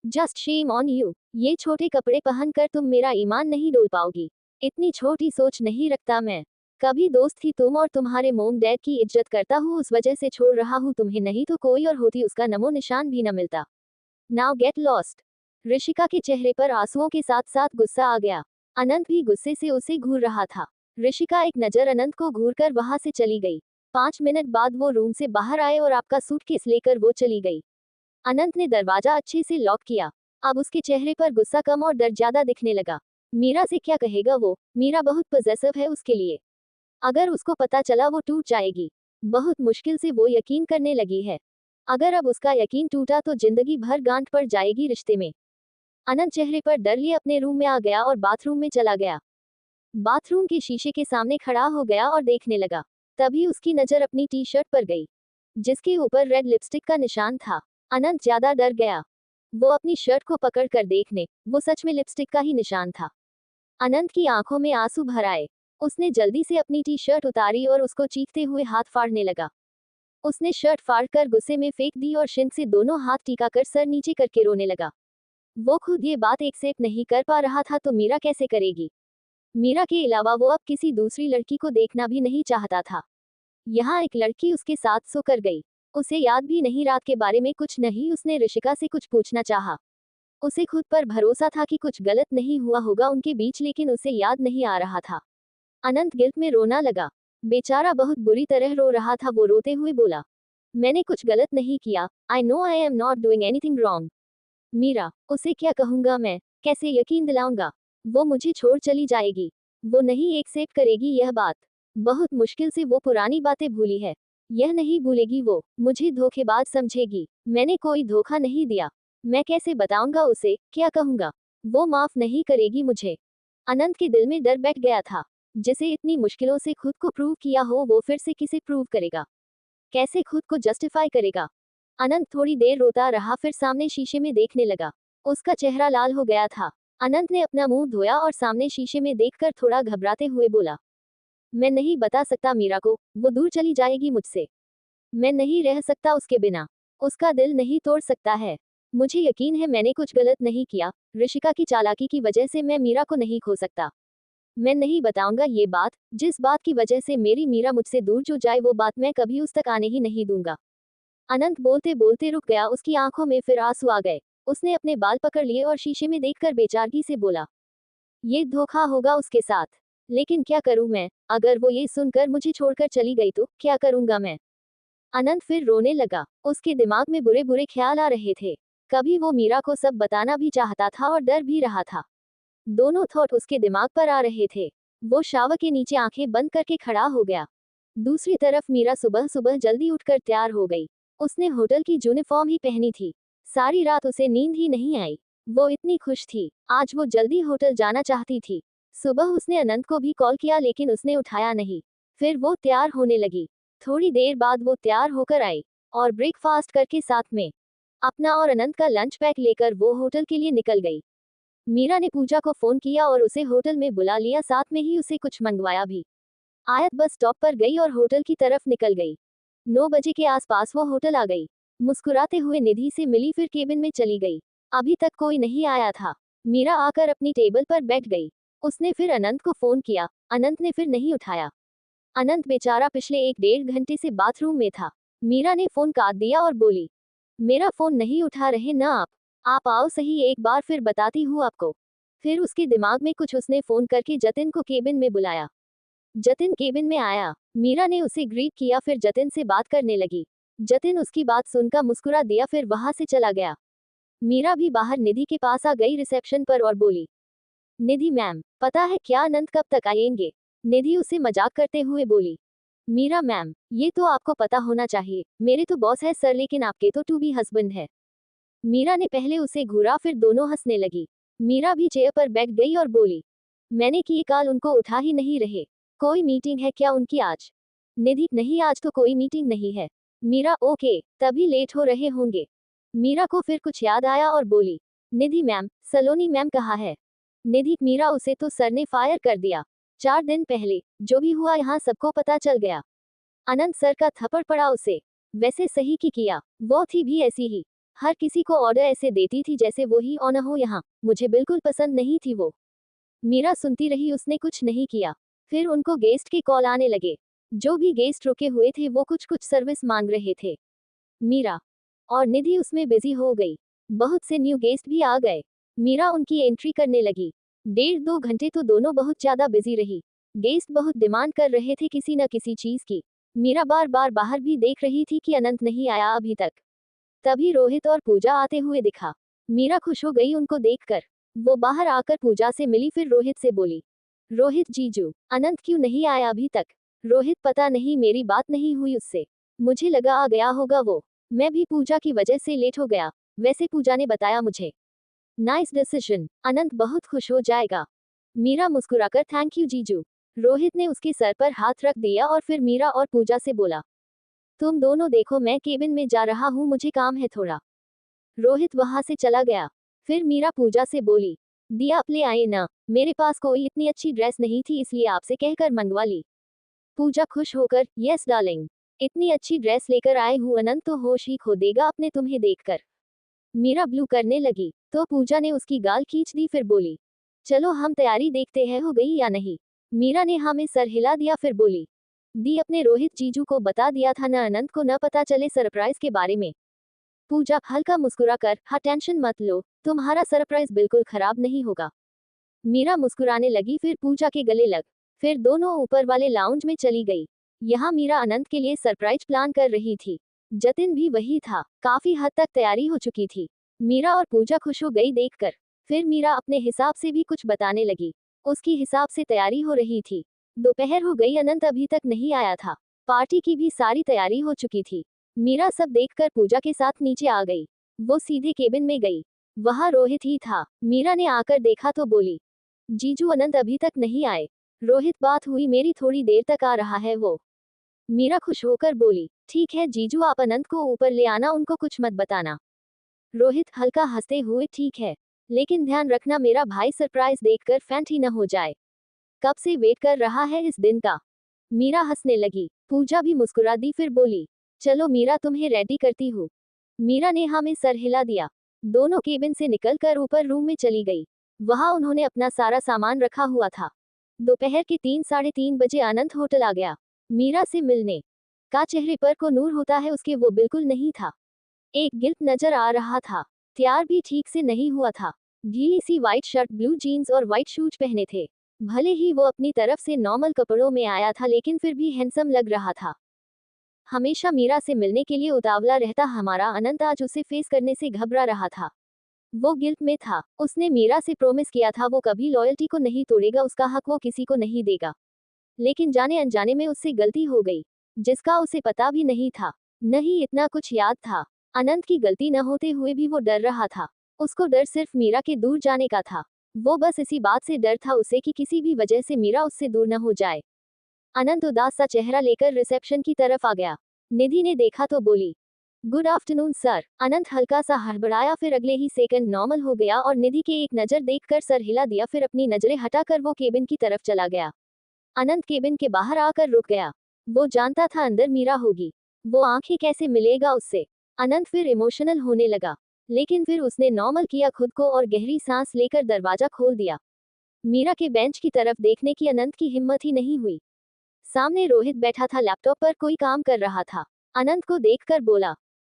Speaker 1: Just shame on you. ये छोटे कपड़े पहनकर तुम मेरा ईमान नहीं डोल पाओगी। इतनी छोटी सोच नहीं रखता मैं। कभी दोस्त थी तुम और तुम्हारे मोम डैड की इज्जत करता हूँ, उस वजह से छोड़ रहा हूँ तुम्हें, नहीं तो कोई और होती उसका नमो निशान भी न मिलता। Now get lost. ऋषिका के चेहरे पर आंसुओं के साथ साथ गुस्सा आ गया। अनंत भी गुस्से से उसे घूर रहा था। ऋषिका एक नजर अनंत को घूरकर वहां से चली गई। 5 मिनट बाद वो रूम से बाहर आए और आपका सूटकेस लेकर वो चली गई। अनंत ने दरवाजा अच्छे से लॉक किया। अब उसके चेहरे पर गुस्सा कम और डर ज्यादा दिखने लगा। मीरा से क्या कहेगा वो। मीरा बहुत पॉसेसिव है उसके लिए। अगर उसको पता चला वो टूट जाएगी। बहुत मुश्किल से वो यकीन करने लगी है। अगर अब उसका यकीन टूटा तो जिंदगी भर गांठ पड़ जाएगी रिश्ते में। अनंत चेहरे पर डर लिए अपने रूम में आ गया और बाथरूम में चला गया। बाथरूम के शीशे के सामने खड़ा हो गया और देखने लगा। तभी उसकी नजर अपनी टी शर्ट पर गई, जिसके ऊपर रेड लिपस्टिक का निशान था। अनंत ज्यादा डर गया। वो अपनी शर्ट को पकड़ कर देखने, वो सच में लिपस्टिक का ही निशान था। अनंत की आंखों में आंसू भर आए। उसने जल्दी से अपनी टी शर्ट उतारी और उसको चीखते हुए हाथ फाड़ने लगा। उसने शर्ट फाड़कर गुस्से में फेंक दी और शिंक से दोनों हाथ टिकाकर सर नीचे करके रोने लगा। वो खुद ये बात एक्सेप्ट नहीं कर पा रहा था तो मीरा कैसे करेगी। मीरा के अलावा वो अब किसी दूसरी लड़की को देखना भी नहीं चाहता था। यहाँ एक लड़की उसके साथ सो कर गई। उसे याद भी नहीं रात के बारे में कुछ नहीं। उसने ऋषिका से कुछ पूछना चाहा। उसे खुद पर भरोसा था कि कुछ गलत नहीं हुआ होगा उनके बीच, लेकिन उसे याद नहीं आ रहा था। अनंत गिल्ट में रोना लगा। बेचारा बहुत बुरी तरह रो रहा था। वो रोते हुए बोला, मैंने कुछ गलत नहीं किया। I know I am not doing anything wrong. Meera, उसे क्या कहूंगा मैं? कैसे यकीन दिलाऊंगा? वो मुझे छोड़ चली जाएगी। वो नहीं एक्सेप्ट करेगी यह बात। बहुत मुश्किल से वो पुरानी बातें भूली है। यह नहीं भूलेगी। वो मुझे धोखेबाज समझेगी। मैंने कोई धोखा नहीं दिया। मैं कैसे बताऊंगा उसे? क्या कहूंगा? वो माफ नहीं करेगी मुझे। अनंत के दिल में डर बैठ गया था। जिसे इतनी मुश्किलों से खुद को प्रूव किया हो, वो फिर से किसे प्रूव करेगा? कैसे खुद को जस्टिफाई करेगा? अनंत थोड़ी देर रोता रहा, फिर सामने शीशे में देखने लगा। उसका चेहरा लाल हो गया था। अनंत ने अपना मुंह धोया और सामने शीशे में देखकर थोड़ा घबराते हुए बोला, मैं नहीं बता सकता मीरा को। वो दूर चली जाएगी मुझसे। मैं नहीं रह सकता उसके बिना। उसका दिल नहीं तोड़ सकता है। मुझे यकीन है मैंने कुछ गलत नहीं किया। ऋषिका की चालाकी की वजह से मैं मीरा को नहीं खो सकता। मैं नहीं बताऊंगा ये बात। जिस बात की वजह से मेरी मीरा मुझसे दूर जो जाए, वो बात मैं कभी उस तक आने ही नहीं दूंगा। अनंत बोलते बोलते रुक गया। उसकी आंखों में फिर आंसू आ गए। उसने अपने बाल पकड़ लिए और शीशे में देखकर बेचारगी से बोला, ये धोखा होगा उसके साथ। लेकिन क्या करूं मैं? अगर वो ये सुनकर मुझे छोड़कर चली गई तो क्या करूंगा मैं? अनंत फिर रोने लगा। उसके दिमाग में बुरे बुरे ख्याल आ रहे थे। कभी वो मीरा को सब बताना भी चाहता था और डर भी रहा था। दोनों थॉट उसके दिमाग पर आ रहे थे। वो शावर के नीचे आंखें बंद करके खड़ा हो गया। दूसरी तरफ मीरा सुबह सुबह जल्दी उठकर तैयार हो गई। उसने होटल की यूनिफॉर्म ही पहनी थी। सारी रात उसे नींद ही नहीं आई। वो इतनी खुश थी। आज वो जल्दी होटल जाना चाहती थी। सुबह उसने अनंत को भी कॉल किया, लेकिन उसने उठाया नहीं। फिर वो तैयार होने लगी। थोड़ी देर बाद वो तैयार होकर आई और ब्रेकफास्ट करके साथ में अपना और अनंत का लंच पैक लेकर वो होटल के लिए निकल गई। मीरा ने पूजा को फोन किया और उसे होटल में बुला लिया। साथ में ही उसे कुछ मंगवाया भी। आयत बस स्टॉप पर गई और होटल की तरफ निकल गई। 9 बजे के आसपास वो होटल आ गई। मुस्कुराते हुए निधि से मिली, फिर केबिन में चली गई। अभी तक कोई नहीं आया था। मीरा आकर अपनी टेबल पर बैठ गई। उसने फिर अनंत को फोन किया। अनंत ने फिर नहीं उठाया। अनंत बेचारा पिछले 1-1.5 घंटे से बाथरूम में था। मीरा ने फोन काट दिया और बोली, मेरा फोन नहीं उठा रहे ना आप आओ सही, एक बार फिर बताती हूँ आपको। फिर उसके दिमाग में कुछ, उसने फोन करके जतिन को केबिन में बुलाया। जतिन केबिन में आया। मीरा ने उसे ग्रीट किया, फिर जतिन से बात करने लगी। जतिन उसकी बात सुनकर मुस्कुरा दिया, फिर वहां से चला गया। मीरा भी बाहर निधि के पास आ गई रिसेप्शन पर और बोली, निधि मैम, पता है क्या अनंत कब तक आएंगे? निधि उसे मजाक करते हुए बोली, मीरा मैम, ये तो आपको पता होना चाहिए। मेरे तो बॉस है सर, लेकिन आपके तो टू बी हस्बैंड है। मीरा ने पहले उसे घूरा, फिर दोनों हंसने लगी। मीरा भी चेयर पर बैठ गई और बोली, मैंने की कॉल उनको उठा ही नहीं रहे। कोई मीटिंग है क्या उनकी आज? निधि, नहीं आज तो कोई मीटिंग नहीं है। मीरा, ओके, तभी लेट हो रहे होंगे। मीरा को फिर कुछ याद आया और बोली, निधि मैम, सलोनी मैम कहाँ है? निधि, मीरा, उसे तो सर ने फायर कर दिया 4 दिन पहले। जो भी हुआ यहाँ सबको पता चल गया। अनंत सर का थप्पड़ पड़ा उसे। वैसे सही की किया। वो थी भी ऐसी ही। हर किसी को ऑर्डर ऐसे देती थी जैसे वो ही ऑनर हो यहाँ। मुझे बिल्कुल पसंद नहीं थी वो। मीरा सुनती रही, उसने कुछ नहीं किया। फिर उनको गेस्ट के कॉल आने लगे। जो भी गेस्ट रुके हुए थे वो कुछ कुछ सर्विस मांग रहे थे। मीरा और निधि उसमें बिजी हो गई। बहुत से न्यू गेस्ट भी आ गए। मीरा उनकी एंट्री करने लगी। 1.5-2 घंटे तो दोनों बहुत ज्यादा बिजी रही। गेस्ट बहुत डिमांड कर रहे थे किसी न किसी चीज की। मीरा बार बार बाहर भी देख रही थी कि अनंत नहीं आया अभी तक। तभी रोहित और पूजा आते हुए दिखा। मीरा खुश हो गई उनको देखकर। वो बाहर आकर पूजा से मिली, फिर रोहित से बोली, रोहित जीजू, अनंत क्यों नहीं आया अभी तक? रोहित, पता नहीं, मेरी बात नहीं हुई उससे। मुझे लगा आ गया होगा वो। मैं भी पूजा की वजह से लेट हो गया। वैसे पूजा ने बताया मुझे। नाइस डिसीजन, अनंत बहुत खुश हो जाएगा। मीरा मुस्कुराकर, थैंक यू जीजू। रोहित ने उसके सर पर हाथ रख दिया और फिर मीरा और पूजा से बोला, तुम दोनों देखो, मैं केबिन में जा रहा हूँ, मुझे काम है थोड़ा। रोहित वहां से चला गया। फिर मीरा पूजा से बोली, दी आप ले आए ना? मेरे पास कोई इतनी अच्छी ड्रेस नहीं थी, इसलिए आपसे कहकर मंगवा ली। पूजा खुश होकर, यस डार्लिंग, इतनी अच्छी ड्रेस लेकर आए हूँ, अनंत तो होश ही खो देगा अपने तुम्हें देखकर। मीरा ब्लू करने लगी तो पूजा ने उसकी गाल खींच दी, फिर बोली, चलो हम तैयारी देखते हैं हो गई या नहीं। मीरा ने हाँ में सर हिला दिया, फिर बोली, दी अपने रोहित जीजू को बता दिया था ना, अनंत को न पता चले सरप्राइज के बारे में। पूजा हल्का मुस्कुराकर, हाँ टेंशन मत लो, तुम्हारा सरप्राइज बिल्कुल खराब नहीं होगा। मीरा मुस्कुराने लगी, फिर पूजा के गले लग। फिर दोनों ऊपर वाले लाउंज में चली गई। यहाँ मीरा अनंत के लिए सरप्राइज प्लान कर रही थी। जतिन भी वही था। काफी हद तक तैयारी हो चुकी थी। मीरा और पूजा खुश हो गई देखकर। फिर मीरा अपने हिसाब से भी कुछ बताने लगी। उसकी हिसाब से तैयारी हो रही थी। दोपहर हो गई, अनंत अभी तक नहीं आया था। पार्टी की भी सारी तैयारी हो चुकी थी। मीरा सब देखकर पूजा के साथ नीचे आ गई। वो सीधे केबिन में गई। वहाँ रोहित ही था। मीरा ने आकर देखा तो बोली, जीजू अनंत अभी तक नहीं आए। रोहित, बात हुई मेरी, थोड़ी देर तक आ रहा है वो। मीरा खुश होकर बोली, ठीक है जीजू, आप अनंत को ऊपर ले आना, उनको कुछ मत बताना। रोहित हल्का हंसते हुए, ठीक है, लेकिन ध्यान रखना मेरा भाई सरप्राइज देखकर फैंट ही न हो जाए। कब से वेट कर रहा है इस दिन का। मीरा हंसने लगी। पूजा भी मुस्कुरा दी, फिर बोली, चलो मीरा, तुम्हें रेडी करती हूँ। मीरा ने हाँ में सर हिला दिया। दोनों केबिन से निकलकर ऊपर रूम में चली गई। वहां उन्होंने अपना सारा सामान रखा हुआ था। दोपहर के 3 साढ़े 3 बजे अनंत होटल आ गया। मीरा से मिलने का चेहरे पर को नूर होता है उसके, वो बिल्कुल नहीं था। एक गिल्ट नजर आ रहा था। तैयार भी ठीक से नहीं हुआ था। ढीली सी व्हाइट शर्ट, ब्लू जीन्स और व्हाइट शूज पहने थे। भले ही वो अपनी तरफ से नॉर्मल कपड़ों में आया था, लेकिन फिर भी हैंडसम लग रहा था। हमेशा मीरा से मिलने के लिए उतावला रहता हमारा अनंत आज उसे फेस करने से घबरा रहा था। वो गिल्ट में था। उसने मीरा से प्रॉमिस किया था वो कभी लॉयल्टी को नहीं तोड़ेगा, उसका हक वो किसी को नहीं देगा। लेकिन जाने अनजाने में उससे गलती हो गई, जिसका उसे पता भी नहीं था। नहीं इतना कुछ याद था। अनंत की गलती न होते हुए भी वो डर रहा था। उसको डर सिर्फ मीरा के दूर जाने का था। वो बस इसी बात से डर था उसे कि किसी भी वजह से मीरा उससे दूर न हो जाए। अनंत उदास सा चेहरा लेकर रिसेप्शन की तरफ आ गया। निधि ने देखा तो बोली, गुड आफ्टरनून सर। अनंत हल्का सा हड़बड़ाया, फिर अगले ही सेकंड नॉर्मल हो गया और निधि के एक नजर देखकर सर हिला दिया, फिर अपनी नजरें हटाकर वो केबिन की तरफ चला गया। अनंत केबिन के बाहर आकर रुक गया। वो जानता था अंदर मीरा होगी। वो आंखें कैसे मिलेगा उससे। अनंत फिर इमोशनल होने लगा, लेकिन फिर उसने नॉर्मल किया खुद को और गहरी सांस लेकर दरवाजा खोल दिया। मीरा के बेंच की तरफ देखने की अनंत की हिम्मत ही नहीं हुई। सामने रोहित बैठा था, लैपटॉप पर कोई काम कर रहा था। अनंत को देखकर बोला,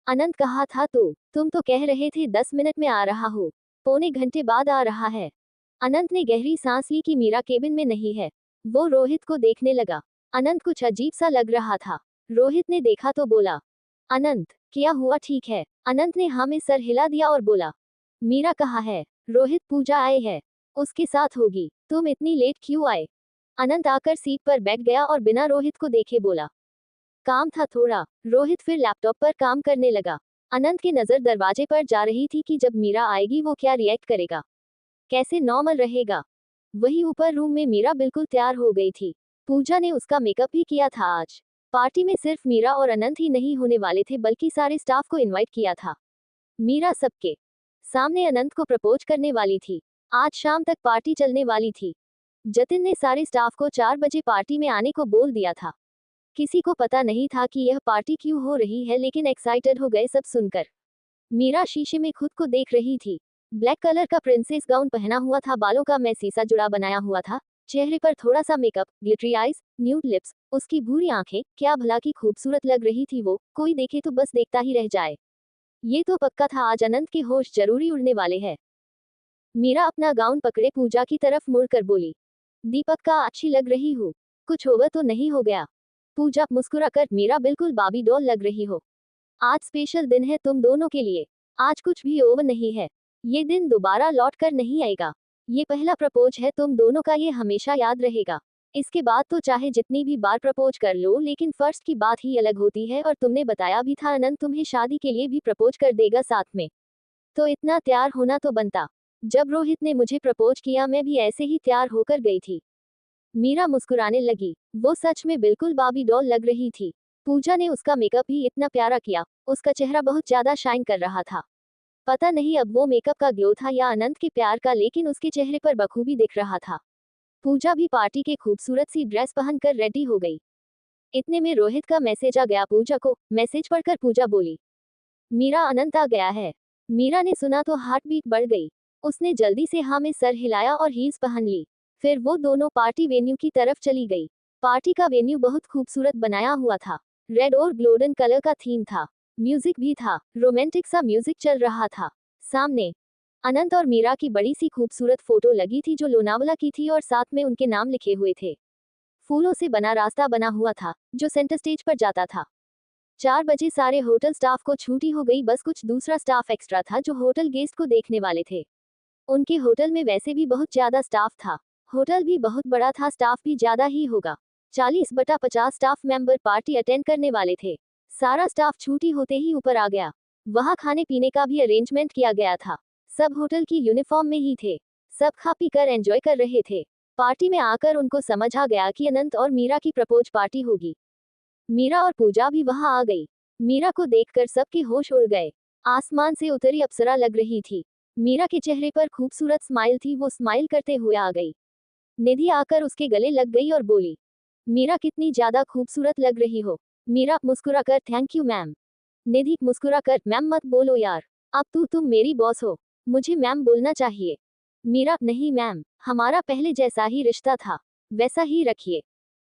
Speaker 1: अनंत कहा था तुम तो कह रहे थे 10 मिनट में आ रहा हो, पौने घंटे बाद आ रहा है। अनंत ने गहरी सांस ली कि मीरा केबिन में नहीं है। वो रोहित को देखने लगा। अनंत कुछ अजीब सा लग रहा था। रोहित ने देखा तो बोला, अनंत क्या हुआ, ठीक है। अनंत ने हाँ में सर हिला दिया और बोला, मीरा कहाँ है। रोहित, पूजा आए है, उसके साथ होगी। तुम इतनी लेट क्यों आए। अनंत आकर सीट पर बैठ गया और बिना रोहित को देखे बोला, काम था थोड़ा। रोहित फिर लैपटॉप पर काम करने लगा। अनंत की नजर दरवाजे पर जा रही थी कि जब मीरा आएगी वो क्या रिएक्ट करेगा, कैसे नॉर्मल रहेगा। वही ऊपर रूम में मीरा बिल्कुल तैयार हो गई थी। पूजा ने उसका मेकअप भी किया था। आज पार्टी में सिर्फ मीरा और अनंत ही नहीं होने वाले थे, बल्कि सारे स्टाफ को इनवाइट किया था। मीरा सबके सामने अनंत को प्रपोज करने वाली थी। आज शाम तक पार्टी चलने वाली थी। जतिन ने सारे स्टाफ को 4 बजे पार्टी में आने को बोल दिया था। किसी को पता नहीं था कि यह पार्टी क्यों हो रही है, लेकिन एक्साइटेड हो गए सब सुनकर। मीरा शीशे में खुद को देख रही थी। ब्लैक कलर का प्रिंसेस गाउन पहना हुआ था, बालों का मैं सीसा जुड़ा बनाया हुआ था, चेहरे पर थोड़ा सा makeup, glittery eyes, nude lips, उसकी भूरी आंखें, क्या भला की खूबसूरत लग रही थी वो, कोई देखे तो बस देखता ही रह जाए। ये तो पक्का था आज अनंत के होश जरूरी उड़ने वाले हैं। मीरा अपना गाउन पकड़े पूजा की तरफ मुड़कर बोली, दीपक का अच्छी लग रही हूँ, कुछ ओवर तो नहीं हो गया। पूजा मुस्कुराकर, मीरा बिल्कुल बाबी डॉल लग रही हो। आज स्पेशल दिन है तुम दोनों के लिए। आज कुछ भी ओवर नहीं है। ये दिन दोबारा लौट कर नहीं आएगा। ये पहला प्रपोज है तुम दोनों का, ये हमेशा याद रहेगा। इसके बाद तो चाहे जितनी भी बार प्रपोज कर लो, लेकिन फर्स्ट की बात ही अलग होती है। और तुमने बताया भी था अनंत तुम्हें शादी के लिए भी प्रपोज कर देगा साथ में, तो इतना तैयार होना तो बनता। जब रोहित ने मुझे प्रपोज किया मैं भी ऐसे ही तैयार होकर गई थी। मीरा मुस्कुराने लगी। वो सच में बिल्कुल बाबी डॉल लग रही थी। पूजा ने उसका मेकअप ही इतना प्यारा किया, उसका चेहरा बहुत ज्यादा शाइन कर रहा था। पता नहीं अब वो मेकअप का ग्लो था या अनंत के प्यार का, लेकिन उसके चेहरे पर बखूबी दिख रहा था। पूजा भी पार्टी के खूबसूरत सी ड्रेस पहनकर रेडी हो गई। इतने में रोहित का मैसेज आ गया पूजा को। मैसेज पढ़कर पूजा बोली, मीरा अनंत आ गया है। मीरा ने सुना तो हार्ट बीट बढ़ गई। उसने जल्दी से हाँ में सर हिलाया और हील्स पहन ली। फिर वो दोनों पार्टी वेन्यू की तरफ चली गई। पार्टी का वेन्यू बहुत खूबसूरत बनाया हुआ था। रेड और गोल्डन कलर का थीम था। म्यूजिक भी था, रोमांटिक सा म्यूजिक चल रहा था। सामने अनंत और मीरा की बड़ी सी खूबसूरत फोटो लगी थी जो लोनावला की थी और साथ में उनके नाम लिखे हुए थे। फूलों से बना रास्ता बना हुआ था जो सेंटर स्टेज पर जाता था। 4 बजे सारे होटल स्टाफ को छुट्टी हो गई, बस कुछ दूसरा स्टाफ एक्स्ट्रा था जो होटल गेस्ट को देखने वाले थे। उनके होटल में वैसे भी बहुत ज्यादा स्टाफ था। होटल भी बहुत बड़ा था, स्टाफ भी ज्यादा ही होगा। 40/50 स्टाफ मेंबर पार्टी अटेंड करने वाले थे। सारा स्टाफ छुट्टी होते ही ऊपर आ गया। वहां खाने पीने का भी अरेंजमेंट किया गया था। सब होटल की यूनिफॉर्म में ही थे। सब खा पी कर एंजॉय कर रहे थे। पार्टी में आकर उनको समझ आ गया कि अनंत और मीरा की प्रपोज पार्टी होगी। मीरा और पूजा भी वहां आ गई। मीरा को देखकर सबके होश उड़ गए। आसमान से उतरी अप्सरा लग रही थी। मीरा के चेहरे पर खूबसूरत स्माइल थी, वो स्माइल करते हुए आ गई। निधि आकर उसके गले लग गई और बोली, मीरा कितनी ज्यादा खूबसूरत लग रही हो। मीरा मुस्कुराकर थैंक यू मैम। निधि मुस्कुराकर मैम मत बोलो यार, अब तुम मेरी बॉस हो, मुझे मैम बोलना चाहिए। मीरा नहीं मैम, हमारा पहले जैसा ही रिश्ता था, वैसा ही रखिए।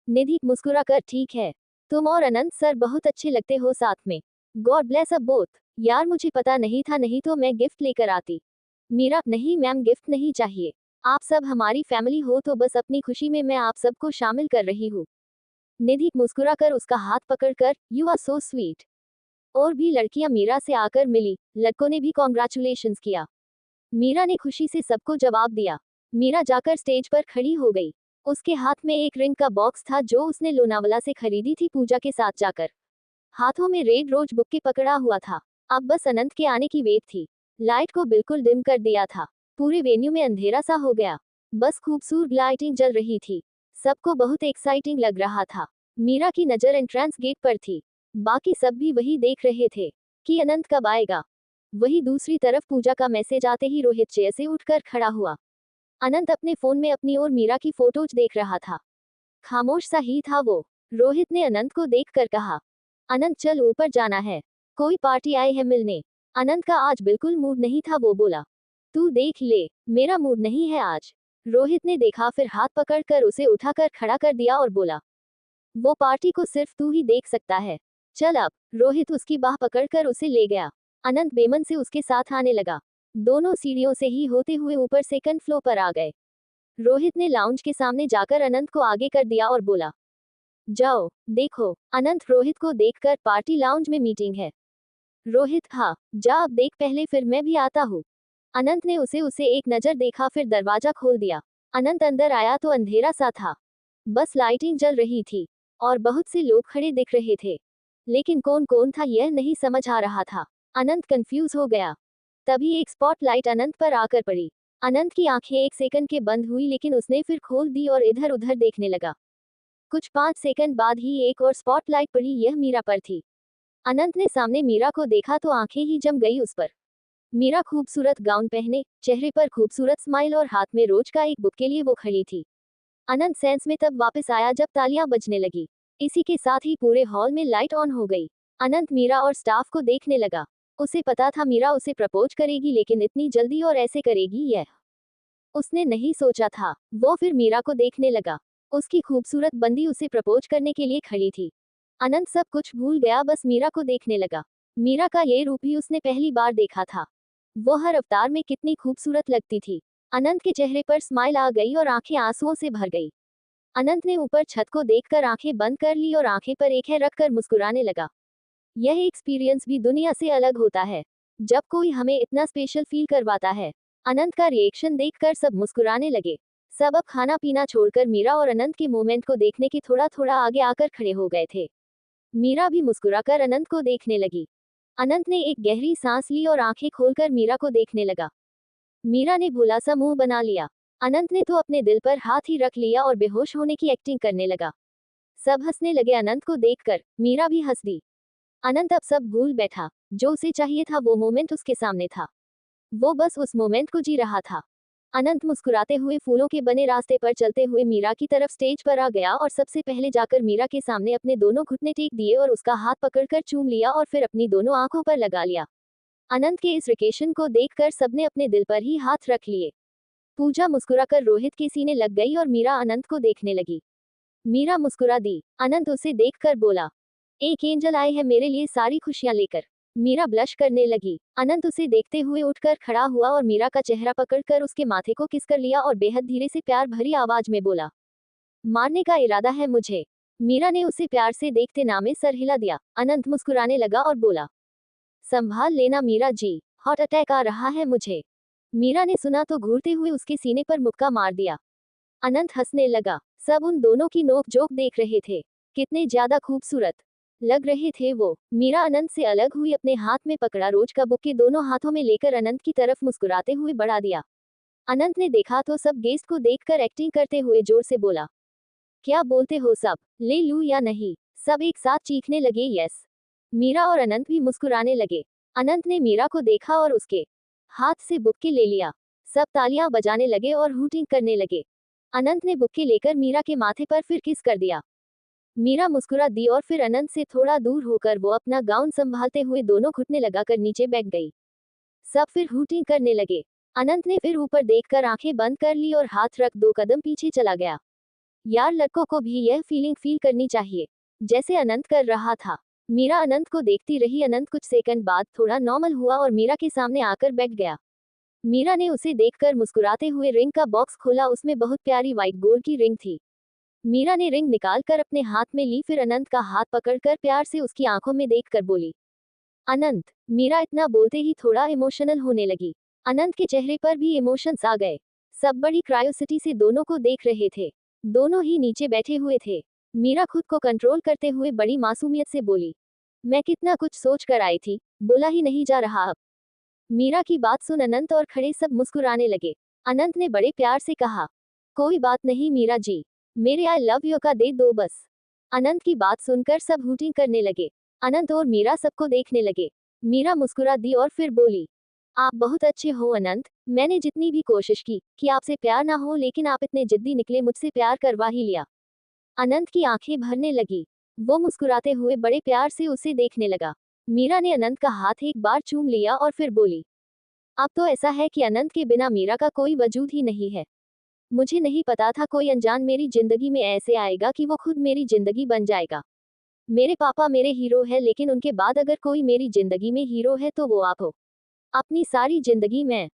Speaker 1: निधि मुस्कुराकर ठीक है, तुम और अनंत सर बहुत अच्छे लगते हो साथ में। God bless up both. यार मुझे पता नहीं था, नहीं तो मैं गिफ्ट लेकर आती। मीरा नहीं मैम, गिफ्ट नहीं चाहिए, आप सब हमारी फैमिली हो तो बस अपनी खुशी में मैं आप सबको शामिल कर रही हूँ। निधि मुस्कुराकर उसका हाथ पकड़कर यू आर सो स्वीट। और भी लड़कियां मीरा से आकर मिली, लड़कों ने भी कॉन्ग्रेचुलेशंस किया। मीरा ने खुशी से सबको जवाब दिया। मीरा जाकर स्टेज पर खड़ी हो गई। उसके हाथ में एक रिंग का बॉक्स था जो उसने लोनावला से खरीदी थी पूजा के साथ जाकर। हाथों में रेड रोज बुके पकड़ा हुआ था। अब बस अनंत के आने की वेट थी। लाइट को बिल्कुल डिम कर दिया था। पूरे वेन्यू में अंधेरा सा हो गया। बस खूबसूरत लाइटिंग जल रही थी। सबको बहुत एक्साइटिंग लग रहा था। मीरा की नजर एंट्रेंस गेट पर थी। बाकी सब भी वही देख रहे थे कि अनंत कब आएगा। वही दूसरी तरफ पूजा का मैसेज आते ही रोहित चेयर से उठकर खड़ा हुआ। अनंत अपने फोन में अपनी और मीरा की फोटोज देख रहा था। खामोश सा ही था वो। रोहित ने अनंत को देखकर कहा, अनंत चल ऊपर जाना है, कोई पार्टी आई है मिलने। अनंत का आज बिल्कुल मूड नहीं था, वो बोला, तू देख ले, मेरा मूड नहीं है आज। रोहित ने देखा, फिर हाथ पकड़कर उसे उठाकर खड़ा कर दिया और बोला, वो पार्टी को सिर्फ तू ही देख सकता है, चल अब। रोहित उसकी बाह पकड़कर उसे ले गया। अनंत बेमन से उसके साथ आने लगा। दोनों सीढ़ियों से ही होते हुए ऊपर सेकंड फ्लोर पर आ गए। रोहित ने लाउंज के सामने जाकर अनंत को आगे कर दिया और बोला, जाओ देखो। अनंत रोहित को देखकर, पार्टी लाउंज में मीटिंग है। रोहित हाँ, जा अब देख पहले, फिर मैं भी आता हूँ। अनंत ने उसे एक नजर देखा, फिर दरवाजा खोल दिया। अनंत अंदर आया तो अंधेरा सा था। बस लाइटिंग जल रही थी और बहुत से लोग खड़े दिख रहे थे, लेकिन कौन कौन था यह नहीं समझ आ रहा था। अनंत कंफ्यूज हो गया। तभी एक स्पॉटलाइट अनंत पर आकर पड़ी। अनंत की आंखें एक सेकंड के बंद हुई, लेकिन उसने फिर खोल दी और इधर उधर देखने लगा। कुछ 5 सेकंड बाद ही एक और स्पॉटलाइट पड़ी, यह मीरा पर थी। अनंत ने सामने मीरा को देखा तो आंखें ही जम गई उस पर। मीरा खूबसूरत गाउन पहने, चेहरे पर खूबसूरत स्माइल और हाथ में रोज का एक बुक के लिए वो खड़ी थी। अनंत सेंस में तब वापस आया जब तालियां बजने लगी। इसी के साथ ही पूरे हॉल में लाइट ऑन हो गई। अनंत मीरा और स्टाफ को देखने लगा। उसे पता था मीरा उसे प्रपोज करेगी, लेकिन इतनी जल्दी और ऐसे करेगी यह उसने नहीं सोचा था। वो फिर मीरा को देखने लगा। उसकी खूबसूरत बंदी उसे प्रपोज करने के लिए खड़ी थी। अनंत सब कुछ भूल गया, बस मीरा को देखने लगा। मीरा का ये रूप ही उसने पहली बार देखा था। वो हर अवतार में कितनी खूबसूरत लगती थी। अनंत के चेहरे पर स्माइल आ गई और आंखें आंसुओं से भर गई। अनंत ने ऊपर छत को देखकर आंखें बंद कर ली और आंखें पर एक है रखकर मुस्कुराने लगा। यह एक्सपीरियंस भी दुनिया से अलग होता है, जब कोई हमें इतना स्पेशल फील करवाता है। अनंत का रिएक्शन देखकर सब मुस्कुराने लगे। सब अब खाना पीना छोड़कर मीरा और अनंत के मोमेंट को देखने के थोड़ा थोड़ा आगे आकर खड़े हो गए थे। मीरा भी मुस्कुराकर अनंत को देखने लगी। अनंत ने एक गहरी सांस ली और आंखें खोलकर मीरा को देखने लगा। मीरा ने भोला सा मुंह बना लिया। अनंत ने तो अपने दिल पर हाथ ही रख लिया और बेहोश होने की एक्टिंग करने लगा। सब हंसने लगे अनंत को देखकर। मीरा भी हंस दी। अनंत अब सब भूल बैठा। जो उसे चाहिए था वो मोमेंट उसके सामने था। वो बस उस मोमेंट को जी रहा था। अनंत मुस्कुराते हुए फूलों के बने रास्ते पर चलते हुए मीरा की तरफ स्टेज पर आ गया और सबसे पहले जाकर मीरा के सामने अपने दोनों घुटने टेक दिए और उसका हाथ पकड़कर चूम लिया और फिर अपनी दोनों आंखों पर लगा लिया। अनंत के इस रिएक्शन को देखकर सबने अपने दिल पर ही हाथ रख लिए। पूजा मुस्कुराकर रोहित के सीने लग गई और मीरा अनंत को देखने लगी। मीरा मुस्कुरा दी। अनंत उसे देखकर बोला, एक एंजल आए है मेरे लिए सारी खुशियां लेकर। मीरा ब्लश करने लगी। अनंत उसे देखते हुए उठकर खड़ा हुआ और मीरा का चेहरा पकड़कर उसके माथे को किस कर लिया और बेहद धीरे से प्यार भरी आवाज में बोला, मारने का इरादा है मुझे। मीरा ने उसे प्यार से देखते नामे सर हिला दिया। अनंत मुस्कुराने लगा और बोला, संभाल लेना मीरा जी, हॉट अटैक आ रहा है मुझे। मीरा ने सुना तो घूरते हुए उसके सीने पर मुक्का मार दिया। अनंत हंसने लगा। सब उन दोनों की नोक जोक देख रहे थे। कितने ज्यादा खूबसूरत लग रहे थे वो। मीरा अनंत से अलग हुई, अपने हाथ में पकड़ा रोज का बुके दोनों हाथों में लेकर अनंत की तरफ मुस्कुराते हुए बढ़ा दिया। अनंत ने देखा तो सब गेस्ट को देखकर एक्टिंग करते हुए जोर से बोला, क्या बोलते हो सब, ले लूं या नहीं? सब एक साथ चीखने लगे यस। मीरा और अनंत भी मुस्कुराने लगे। अनंत ने मीरा को देखा और उसके हाथ से बुक्के ले लिया। सब तालियां बजाने लगे और हूटिंग करने लगे। अनंत ने बुक्के लेकर मीरा के माथे पर फिर किस कर दिया। मीरा मुस्कुरा दी और फिर अनंत से थोड़ा दूर होकर वो अपना गाउन संभालते हुए दोनों घुटने लगाकर नीचे बैठ गई। सब फिर हूटिंग करने लगे। अनंत ने फिर ऊपर देखकर आंखें बंद कर ली और हाथ रख 2 कदम पीछे चला गया। यार, लड़कों को भी यह फीलिंग फील करनी चाहिए जैसे अनंत कर रहा था। मीरा अनंत को देखती रही। अनंत कुछ सेकंड बाद थोड़ा नॉर्मल हुआ और मीरा के सामने आकर बैठ गया। मीरा ने उसे देखकर मुस्कुराते हुए रिंग का बॉक्स खोला। उसमें बहुत प्यारी व्हाइट गोल्ड की रिंग थी। मीरा ने रिंग निकालकर अपने हाथ में ली, फिर अनंत का हाथ पकड़कर प्यार से उसकी आंखों में देखकर बोली, अनंत। मीरा इतना बोलते ही थोड़ा इमोशनल होने लगी। अनंत के चेहरे पर भी इमोशंस आ गए। सब बड़ी क्रायोसिटी से दोनों को देख रहे थे। दोनों ही नीचे बैठे हुए थे। मीरा खुद को कंट्रोल करते हुए बड़ी मासूमियत से बोली, मैं कितना कुछ सोच कर आई थी, बोला ही नहीं जा रहा अब। मीरा की बात सुन अनंत और खड़े सब मुस्कुराने लगे। अनंत ने बड़े प्यार से कहा, कोई बात नहीं मीरा जी, मेरे आई लव यू का दे दो बस। अनंत की बात सुनकर सब हूटिंग करने लगे। अनंत और मीरा सबको देखने लगे। मीरा मुस्कुरा दी और फिर बोली, आप बहुत अच्छे हो अनंत। मैंने जितनी भी कोशिश की कि आपसे प्यार ना हो, लेकिन आप इतने जिद्दी निकले, मुझसे प्यार करवा ही लिया। अनंत की आंखें भरने लगी। वो मुस्कुराते हुए बड़े प्यार से उसे देखने लगा। मीरा ने अनंत का हाथ एक बार चूम लिया और फिर बोली, अब तो ऐसा है कि अनंत के बिना मीरा का कोई वजूद ही नहीं है। मुझे नहीं पता था कोई अनजान मेरी जिंदगी में ऐसे आएगा कि वो खुद मेरी जिंदगी बन जाएगा। मेरे पापा मेरे हीरो है, लेकिन उनके बाद अगर कोई मेरी जिंदगी में हीरो है तो वो आप हो। अपनी सारी जिंदगी मैं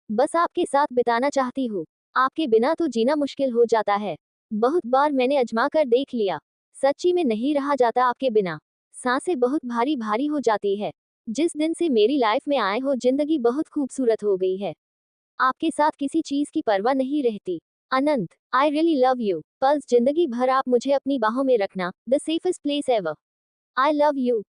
Speaker 1: बस आपके साथ बिताना चाहती हूँ। आपके बिना तो जीना मुश्किल हो जाता है। बहुत बार मैंने आजमा कर देख लिया, सच्ची में नहीं रहा जाता आपके बिना। सांसें बहुत भारी भारी हो जाती है। जिस दिन से मेरी लाइफ में आए हो, जिंदगी बहुत खूबसूरत हो गई है। आपके साथ किसी चीज की परवाह नहीं रहती। Anant, I really love you. पल्स जिंदगी भर आप मुझे अपनी बाहों में रखना, the safest place ever. I love you.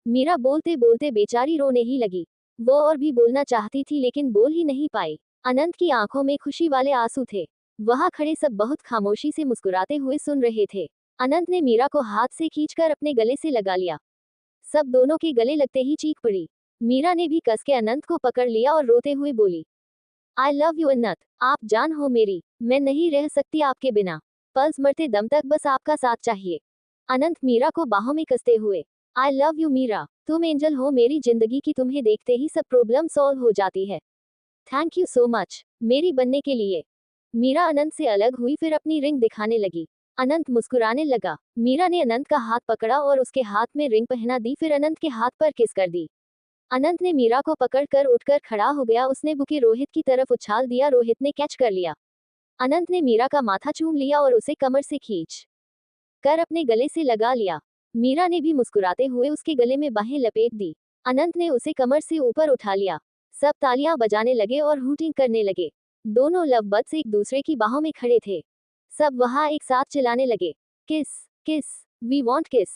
Speaker 1: Meera बोलते बोलते बेचारी रोने ही लगी। वो और भी बोलना चाहती थी लेकिन बोल ही नहीं पाई। अनंत की आंखों में खुशी वाले आंसू थे। वहां खड़े सब बहुत खामोशी से मुस्कुराते हुए सुन रहे थे। अनंत ने मीरा को हाथ से खींचकर अपने गले से लगा लिया। सब दोनों के गले लगते ही चीख पड़ी। मीरा ने भी कस के अनंत को पकड़ लिया और रोते हुए बोली, आई लव यू अनंत, आप जान हो मेरी। मैं नहीं रह सकती आपके बिना। पल्स मरते दम तक बस आपका साथ चाहिए। अनंत मीरा को बाहों में कसते हुए, आई लव यू मीरा, तुम एंजल हो मेरी जिंदगी की, तुम्हें देखते ही सब प्रॉब्लम सॉल्व हो जाती है। थैंक यू सो मच मेरी बनने के लिए। मीरा अनंत से अलग हुई, फिर अपनी रिंग दिखाने लगी। अनंत मुस्कुराने लगा। मीरा ने अनंत का हाथ पकड़ा और उसके हाथ में रिंग पहना दी, फिर अनंत के हाथ पर किस कर दी। अनंत ने मीरा को पकड़कर उठकर खड़ा हो गया। उसने बुके रोहित की तरफ उछाल दिया। रोहित ने कैच कर लिया। अनंत ने मीरा का माथा चूम लिया और उसे कमर से खींच कर अपने गले से लगा लिया। मीरा ने भी मुस्कुराते हुए उसके गले में बाहें लपेट दी। अनंत ने उसे कमर से ऊपर उठा लिया। सब तालियां बजाने लगे और हूटिंग करने लगे। दोनों लव बर्ड्स एक दूसरे की बाहों में खड़े थे। सब वहां एक साथ चिल्लाने लगे, किस किस, वी वांट किस।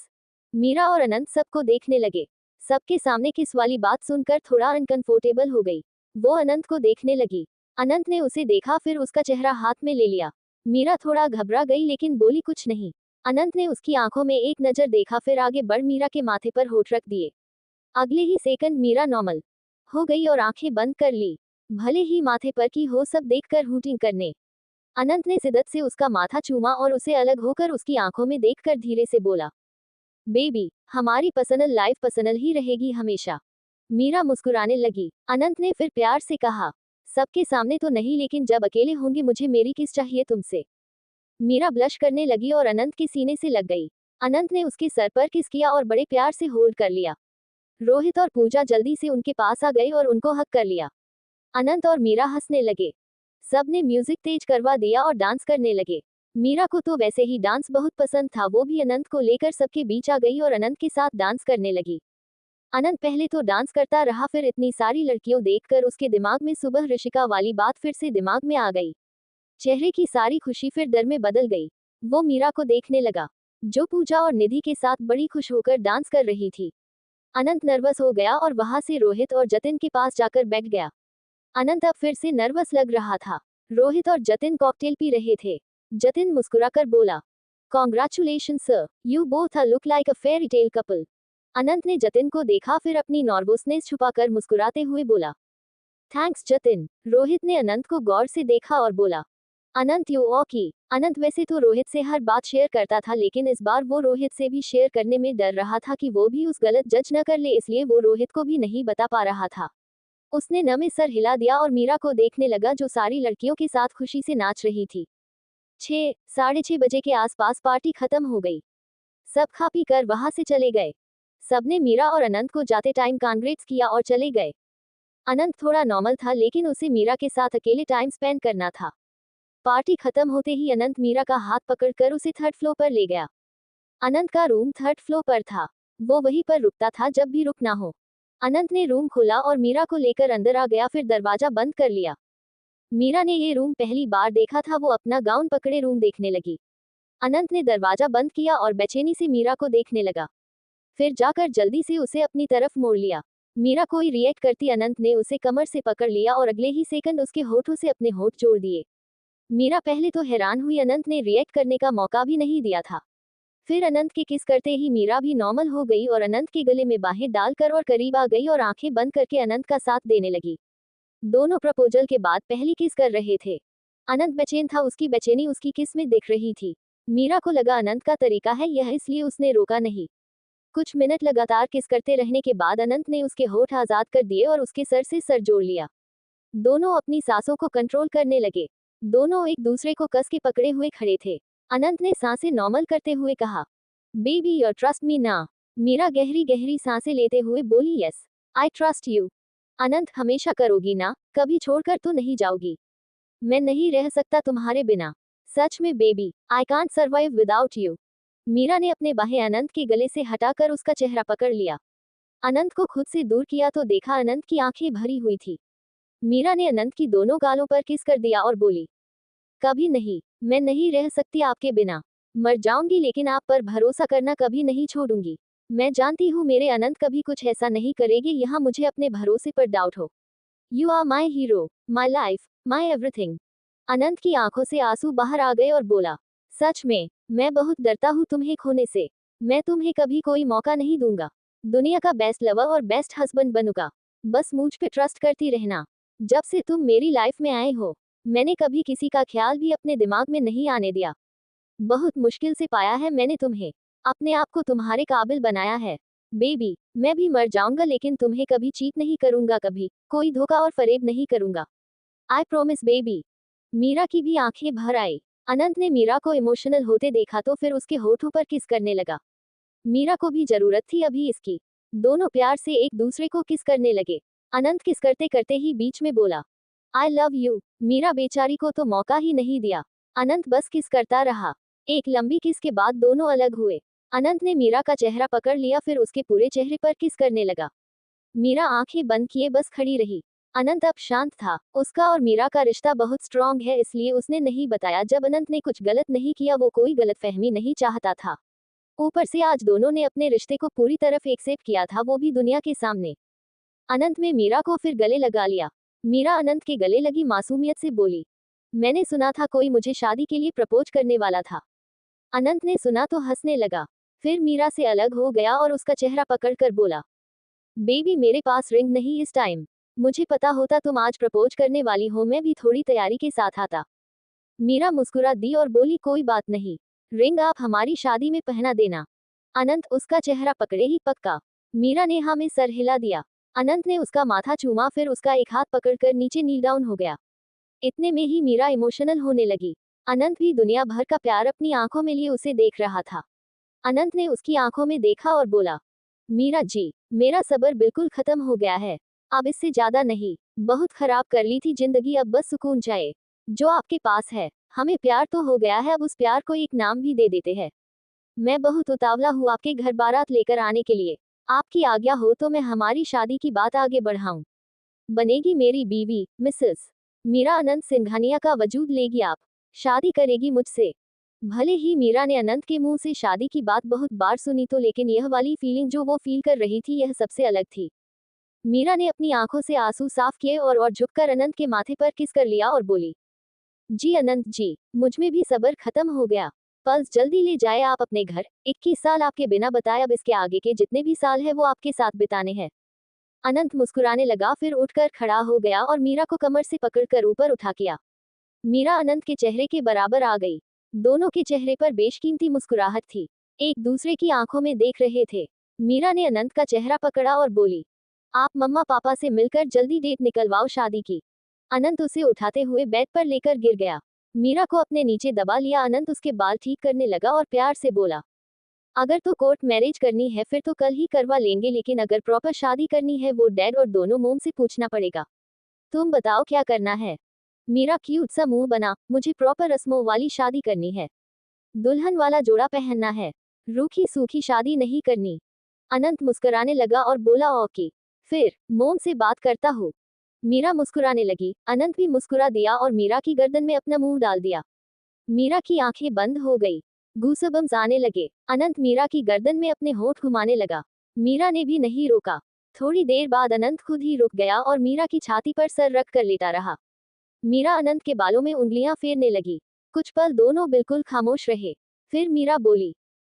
Speaker 1: मीरा और अनंत सबको देखने लगे। सबके सामने किस वाली बात सुनकर थोड़ा अनकंफर्टेबल हो गई। वो अनंत को देखने लगी। अनंत ने उसे देखा, फिर उसका चेहरा हाथ में ले लिया। मीरा थोड़ा घबरा गई लेकिन बोली कुछ नहीं। अनंत ने उसकी आंखों में एक नजर देखा, फिर आगे बढ़ मीरा के माथे पर होठ रख दिए। अगले ही सेकंड मीरा नॉर्मल हो गई और आंखें बंद कर ली। भले ही माथे पर की हो, सब देखकर हूटिंग करने। अनंत ने शिद्दत से उसका माथा चूमा और उसे अलग होकर उसकी आंखों में देखकर धीरे से बोला, बेबी, हमारी पर्सनल लाइफ पर्सनल ही रहेगी हमेशा। मीरा मुस्कुराने लगी। अनंत ने फिर प्यार से कहा, सबके सामने तो नहीं, लेकिन जब अकेले होंगे मुझे मेरी किस चाहिए तुमसे। मीरा ब्लश करने लगी और अनंत के सीने से लग गई। अनंत ने उसके सर पर किस किया और बड़े प्यार से होल्ड कर लिया। रोहित और पूजा जल्दी से उनके पास आ गए और उनको हक कर लिया। अनंत और मीरा हंसने लगे। सबने म्यूजिक तेज करवा दिया और डांस करने लगे। मीरा को तो वैसे ही डांस बहुत पसंद था, वो भी अनंत को लेकर सबके बीच आ गई और अनंत के साथ डांस करने लगी। अनंत पहले तो डांस करता रहा, फिर इतनी सारी लड़कियों देखकर उसके दिमाग में सुबह ऋषिका वाली बात फिर से दिमाग में आ गई। चेहरे की सारी खुशी फिर डर में बदल गई। वो मीरा को देखने लगा, जो पूजा और निधि के साथ बड़ी खुश होकर डांस कर रही थी। अनंत नर्वस हो गया और वहां से रोहित और जतिन के पास जाकर बैठ गया। अनंत अब फिर से नर्वस लग रहा था। रोहित और जतिन कॉकटेल पी रहे थे। जतिन मुस्कुराकर बोला, congratulation sir, you both look like a fairy tale couple. Anant ने जतिन को देखा, फिर अपनी नर्वसनेस छुपाकर मुस्कुराते हुए बोला, थैंक्स जतिन। रोहित ने अनंत को गौर से देखा और बोला, अनंत यू ओके। अनंत वैसे तो रोहित से हर बात शेयर करता था, लेकिन इस बार वो रोहित से भी शेयर करने में डर रहा था कि वो भी उस गलत जज न कर ले, इसलिए वो रोहित को भी नहीं बता पा रहा था। उसने नमे सर हिला दिया और मीरा को देखने लगा, जो सारी लड़कियों के साथ खुशी से नाच रही थी। 6-6:30 बजे के आसपास पार्टी खत्म हो गई। सब खा पी कर वहां से चले गए। सबने मीरा और अनंत को जाते टाइम कांग्रेट्स किया और चले गए। अनंत थोड़ा नॉर्मल था, लेकिन उसे मीरा के साथ अकेले टाइम स्पेंड करना था। पार्टी खत्म होते ही अनंत मीरा का हाथ पकड़कर उसे थर्ड फ्लोर पर ले गया। अनंत का रूम थर्ड फ्लोर पर था। वो वहीं पर रुकता था जब भी रुकना हो। अनंत ने रूम खोला और मीरा को लेकर अंदर आ गया, फिर दरवाजा बंद कर लिया। मीरा ने ये रूम पहली बार देखा था, वो अपना गाउन पकड़े रूम देखने लगी। अनंत ने दरवाजा बंद किया और बेचैनी से मीरा को देखने लगा। फिर जाकर जल्दी से उसे अपनी तरफ मोड़ लिया। मीरा कोई रिएक्ट करती अनंत ने उसे कमर से पकड़ लिया और अगले ही सेकंड उसके होठों से अपने होठ जोड़ दिए। मीरा पहले तो हैरान हुई, अनंत ने रिएक्ट करने का मौका भी नहीं दिया था। फिर अनंत के किस करते ही मीरा भी नॉर्मल हो गई और अनंत के गले में बाहें डालकर और करीब आ गई और आंखें बंद करके अनंत का साथ देने लगी। दोनों प्रपोजल के बाद पहली किस कर रहे थे। अनंत बेचैन था, उसकी बेचैनी उसकी किस में दिख रही थी। मीरा को लगा अनंत का तरीका है यह, इसलिए उसने रोका नहीं। कुछ मिनट लगातार किस करते रहने के बाद अनंत ने उसके होठ आजाद कर दिए और उसके सर से सर जोड़ लिया। दोनों अपनी सांसों को कंट्रोल करने लगे। दोनों एक दूसरे को कस के पकड़े हुए खड़े थे। अनंत ने सांसें नॉर्मल करते हुए कहा, बेबी यू ट्रस्ट मी ना। मीरा गहरी गहरी सांसें लेते हुए बोली, यस आई ट्रस्ट यू। अनंत, हमेशा करोगी ना, कभी छोड़कर तो नहीं जाओगी। मैं नहीं रह सकता तुम्हारे बिना। सच में baby, I can't survive without you. Meera ने अपने बाहें अनंत के गले से हटाकर उसका चेहरा पकड़ लिया। अनंत को खुद से दूर किया तो देखा अनंत की आंखें भरी हुई थी। मीरा ने अनंत की दोनों गालों पर किस कर दिया और बोली, कभी नहीं, मैं नहीं रह सकती आपके बिना। मर जाऊंगी लेकिन आप पर भरोसा करना कभी नहीं छोड़ूंगी। मैं जानती हूँ मेरे अनंत कभी कुछ ऐसा नहीं करेगी, यहाँ मुझे अपने भरोसे पर डाउट हो। You are my hero, my life, my everything. Anant की आंखों से आंसू बाहर आ गए और बोला, सच में, मैं बहुत डरता हूँ तुम्हें खोने से। मैं तुम्हें कभी कोई मौका नहीं दूंगा। दुनिया का बेस्ट लवर और बेस्ट हस्बैंड बनूंगा। बस मुझ पे ट्रस्ट करती रहना। जब से तुम मेरी लाइफ में आए हो, मैंने कभी किसी का ख्याल भी अपने दिमाग में नहीं आने दिया। बहुत मुश्किल से पाया है मैंने तुम्हें। अपने आप को तुम्हारे काबिल बनाया है। बेबी, मैं भी मर जाऊंगा लेकिन तुम्हें कभी चीट नहीं करूंगा, कभी कोई धोखा और फरेब नहीं करूंगा। I promise baby. मीरा की भी आंखें भर आई। अनंत ने मीरा को इमोशनल होते देखा तो फिर उसके होठों पर किस करने लगा। मीरा को भी जरूरत थी अभी इसकी। दोनों प्यार से एक दूसरे को किस करने लगे। अनंत किस करते करते ही बीच में बोला, आई लव यू। मीरा बेचारी को तो मौका ही नहीं दिया। अनंत बस किस करता रहा। एक लंबी किस के बाद दोनों अलग हुए। अनंत ने मीरा का चेहरा पकड़ लिया, फिर उसके पूरे चेहरे पर किस करने लगा। मीरा आंखें बंद किए बस खड़ी रही। अनंत अब शांत था। उसका और मीरा का रिश्ता बहुत स्ट्रांग है, इसलिए उसने नहीं बताया जब अनंत ने कुछ गलत नहीं किया, वो कोई गलतफहमी नहीं चाहता था। ऊपर से आज दोनों ने अपने रिश्ते को पूरी तरफ एक्सेप्ट किया था, वो भी दुनिया के सामने। अनंत में मीरा को फिर गले लगा लिया। मीरा अनंत के गले लगी मासूमियत से बोली, मैंने सुना था कोई मुझे शादी के लिए प्रपोज करने वाला था। अनंत ने सुना तो हंसने लगा। फिर मीरा से अलग हो गया और उसका चेहरा पकड़कर बोला, बेबी मेरे पास रिंग नहीं इस टाइम। मुझे पता होता तुम आज प्रपोज करने वाली हो, मैं भी थोड़ी तैयारी के साथ आता। मीरा मुस्कुरा दी और बोली, कोई बात नहीं, रिंग आप हमारी शादी में पहना देना। अनंत, उसका चेहरा पकड़े ही पक्का। मीरा ने हाँ में सर हिला दिया। अनंत ने उसका माथा चूमा, फिर उसका एक हाथ पकड़कर नीचे नील डाउन हो गया। इतने में ही मीरा इमोशनल होने लगी। अनंत भी दुनिया भर का प्यार अपनी आंखों में लिए उसे देख रहा था। अनंत ने उसकी आंखों में देखा और बोला, मीरा जी, मेरा सब्र बिल्कुल खत्म हो गया है। अब इससे ज्यादा नहीं। बहुत खराब कर ली थी जिंदगी, अब बस सुकून चाहे जो आपके पास है। हमें प्यार तो हो गया है, अब उस प्यार को एक नाम भी दे देते हैं। मैं बहुत उतावला हूँ आपके घर बारात लेकर आने के लिए। आपकी आज्ञा हो तो मैं हमारी शादी की बात आगे बढ़ाऊं। बनेगी मेरी बीवी, मिसेस मीरा अनंत सिंघानिया का वजूद लेगी आप। शादी करेगी मुझसे। भले ही मीरा ने अनंत के मुंह से शादी की बात बहुत बार सुनी तो, लेकिन यह वाली फीलिंग जो वो फील कर रही थी यह सबसे अलग थी। मीरा ने अपनी आंखों से आंसू साफ किए और झुककर अनंत के माथे पर किस कर लिया और बोली, जी अनंत जी, मुझमें भी सब्र खत्म हो गया। बस जल्दी ले जाए आप अपने घर। 21 साल आपके बिना बताए, अब इसके आगे के जितने भी साल है वो आपके साथ बिताने हैं। अनंत मुस्कुराने लगा, फिर उठकर खड़ा हो गया और मीरा को कमर से पकड़कर ऊपर उठा किया। मीरा अनंत के चेहरे के बराबर आ गई। दोनों के चेहरे पर बेशकीमती मुस्कुराहट थी। एक दूसरे की आंखों में देख रहे थे। मीरा ने अनंत का चेहरा पकड़ा और बोली, आप मम्मा पापा से मिलकर जल्दी डेट निकलवाओ शादी की। अनंत उसे उठाते हुए बेड पर लेकर गिर गया। मीरा को अपने नीचे दबा लिया। अनंत उसके बाल ठीक करने लगा और प्यार से बोला, अगर तो कोर्ट मैरिज करनी है फिर तो कल ही करवा लेंगे, लेकिन अगर प्रॉपर शादी करनी है वो डैड और दोनों मोम से पूछना पड़ेगा। तुम बताओ क्या करना है। मीरा क्यूट सा मुंह बना, मुझे प्रॉपर रस्मों वाली शादी करनी है। दुल्हन वाला जोड़ा पहनना है। रूखी सूखी शादी नहीं करनी। अनंत मुस्कुराने लगा और बोला, ओके, फिर मोम से बात करता हूँ। मीरा मुस्कुराने लगी। अनंत भी मुस्कुरा दिया और मीरा की गर्दन में अपना मुंह डाल दिया। मीरा की आंखें बंद हो गई। गूसबम्स आने लगे। अनंत मीरा की गर्दन में अपने होंठ घुमाने लगा। मीरा ने भी नहीं रोका। थोड़ी देर बाद अनंत खुद ही रुक गया और मीरा की छाती पर सर रख कर लेटा रहा। मीरा अनंत के बालों में उंगलियां फेरने लगी। कुछ पल दोनों बिल्कुल खामोश रहे। फिर मीरा बोली,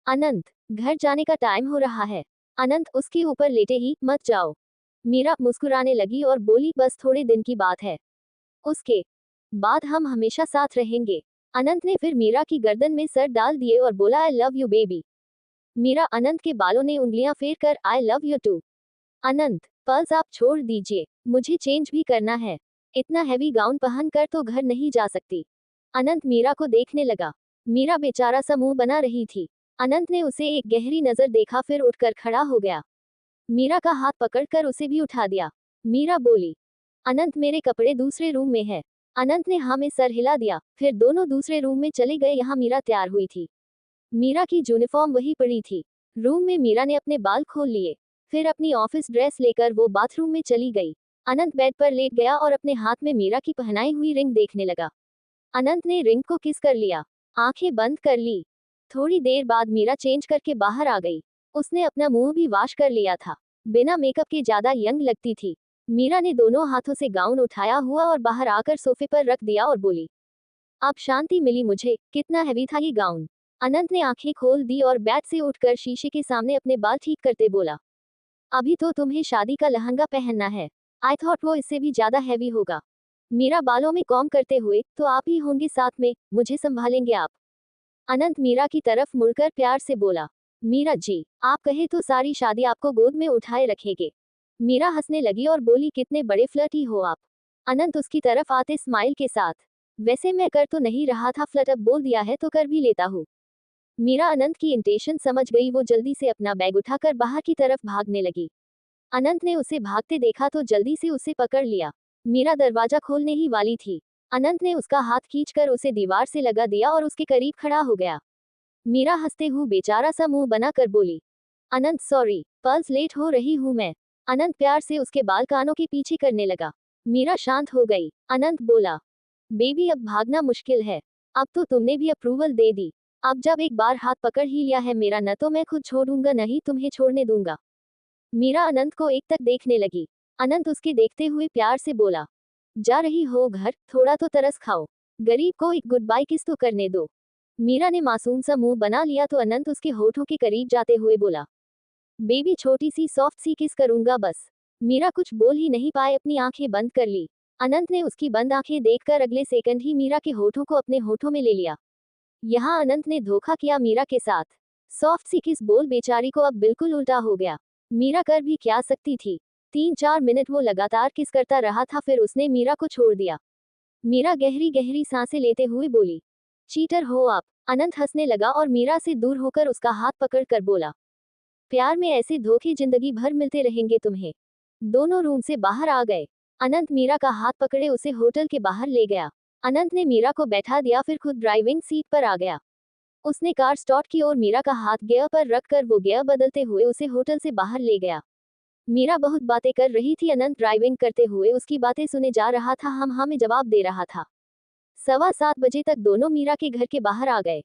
Speaker 1: अनंत, घर जाने का टाइम हो रहा है। अनंत उसके ऊपर लेटे ही, मत जाओ। मीरा मुस्कुराने लगी और बोली, बस थोड़े दिन की बात है। उसके बाद हम हमेशा साथ रहेंगे। अनंत ने फिर मीरा की गर्दन में सर डाल दिए और बोला, I love you baby. Meera Anant के बालों ने उंगलियां फेर कर, I love you too. Anant, पल्स आप छोड़ दीजिए, मुझे चेंज भी करना है। इतना हैवी गाउन पहन कर तो घर नहीं जा सकती। अनंत मीरा को देखने लगा। मीरा बेचारा सा मुंह बना रही थी। अनंत ने उसे एक गहरी नजर देखा, फिर उठकर खड़ा हो गया। मीरा का हाथ पकड़कर उसे भी उठा दिया। मीरा बोली, अनंत मेरे कपड़े दूसरे रूम में है। अनंत ने हाँ में सर हिला दिया। फिर दोनों दूसरे रूम में चले गए। यहाँ मीरा तैयार हुई थी। मीरा की यूनिफॉर्म वही पड़ी थी। रूम में मीरा ने अपने बाल खोल लिए। फिर अपनी ऑफिस ड्रेस लेकर वो बाथरूम में चली गई। अनंत बेड पर लेट गया और अपने हाथ में मीरा की पहनाई हुई रिंग देखने लगा। अनंत ने रिंग को किस कर लिया। आंखें बंद कर ली। थोड़ी देर बाद मीरा चेंज करके बाहर आ गई। उसने अपना मुंह भी वॉश कर लिया था। बिना मेकअप के ज्यादा यंग लगती थी। मीरा ने दोनों हाथों से गाउन उठाया हुआ और बाहर आकर सोफे पर रख दिया और बोली, अब शांति मिली मुझे। कितना हैवी था ये गाउन। अनंत ने आंखें खोल दी और बेड से उठकर शीशे के सामने अपने बाल ठीक करते बोला, अभी तो तुम्हें शादी का लहंगा पहनना है। आई थॉट वो इससे भी ज्यादा हैवी होगा। मीरा बालों में कॉम्ब करते हुए, तो आप ही होंगे साथ में, मुझे संभालेंगे आप। अनंत मीरा की तरफ मुड़कर प्यार से बोला, मीरा जी, आप कहे तो सारी शादी आपको गोद में उठाए रखेंगे। मीरा हंसने लगी और बोली, कितने बड़े फ्लर्टी हो आप। अनंत उसकी तरफ आते स्माइल के साथ, वैसे मैं कर तो नहीं रहा था फ्लर्ट, अब बोल दिया है तो कर भी लेता हूँ। मीरा अनंत की इंटेंशन समझ गई। वो जल्दी से अपना बैग उठाकर बाहर की तरफ भागने लगी। अनंत ने उसे भागते देखा तो जल्दी से उसे पकड़ लिया। मीरा दरवाजा खोलने ही वाली थी। अनंत ने उसका हाथ खींचकर उसे दीवार से लगा दिया और उसके करीब खड़ा हो गया। मीरा हंसते हुए बेचारा सा मुंह बनाकर बोली, अनंत सॉरी, पल्स लेट हो रही हूँ मैं। अनंत प्यार से उसके बाल कानों के पीछे करने लगा। मीरा शांत हो गई। अनंत बोला, बेबी अब भागना मुश्किल है। अब तो तुमने भी अप्रूवल दे दी। अब जब एक बार हाथ पकड़ ही लिया है मेरा, न तो मैं खुद छोड़ूंगा न ही तुम्हें छोड़ने दूंगा। मीरा अनंत को एक तक देखने लगी। अनंत उसके देखते हुए प्यार से बोला, जा रही हो घर, थोड़ा तो तरस खाओ। गरीब को एक गुड बाय किस तो करने दो। मीरा ने मासूम सा मुंह बना लिया तो अनंत उसके होठों के करीब जाते हुए बोला, बेबी छोटी सी सॉफ्ट सी किस करूंगा बस। मीरा कुछ बोल ही नहीं पाए, अपनी आंखें बंद कर ली। अनंत ने उसकी बंद आंखें देखकर अगले सेकंड ही मीरा के होठों को अपने होठों में ले लिया। यहाँ अनंत ने धोखा किया मीरा के साथ। सॉफ्ट सी किस बोल बेचारी को अब बिल्कुल उल्टा हो गया। मीरा कर भी क्या सकती थी। 3-4 मिनट वो लगातार किस करता रहा था, फिर उसने मीरा को छोड़ दिया। मीरा गहरी गहरी सांसें लेते हुए बोली, चीटर हो आप। अनंत हंसने लगा और मीरा से दूर होकर उसका हाथ पकड़ कर बोला, प्यार में ऐसे धोखे जिंदगी भर मिलते रहेंगे तुम्हें। दोनों रूम से बाहर आ गए। अनंत मीरा का हाथ पकड़े उसे होटल के बाहर ले गया। अनंत ने मीरा को बैठा दिया, फिर खुद ड्राइविंग सीट पर आ गया। उसने कार स्टार्ट की और मीरा का हाथ गियर पर रखकर वो गियर बदलते हुए उसे होटल से बाहर ले गया। मीरा बहुत बातें कर रही थी। अनंत ड्राइविंग करते हुए उसकी बातें सुने जा रहा था, हम हाँ में जवाब दे रहा था। 7:15 बजे तक दोनों मीरा के घर के बाहर आ गए।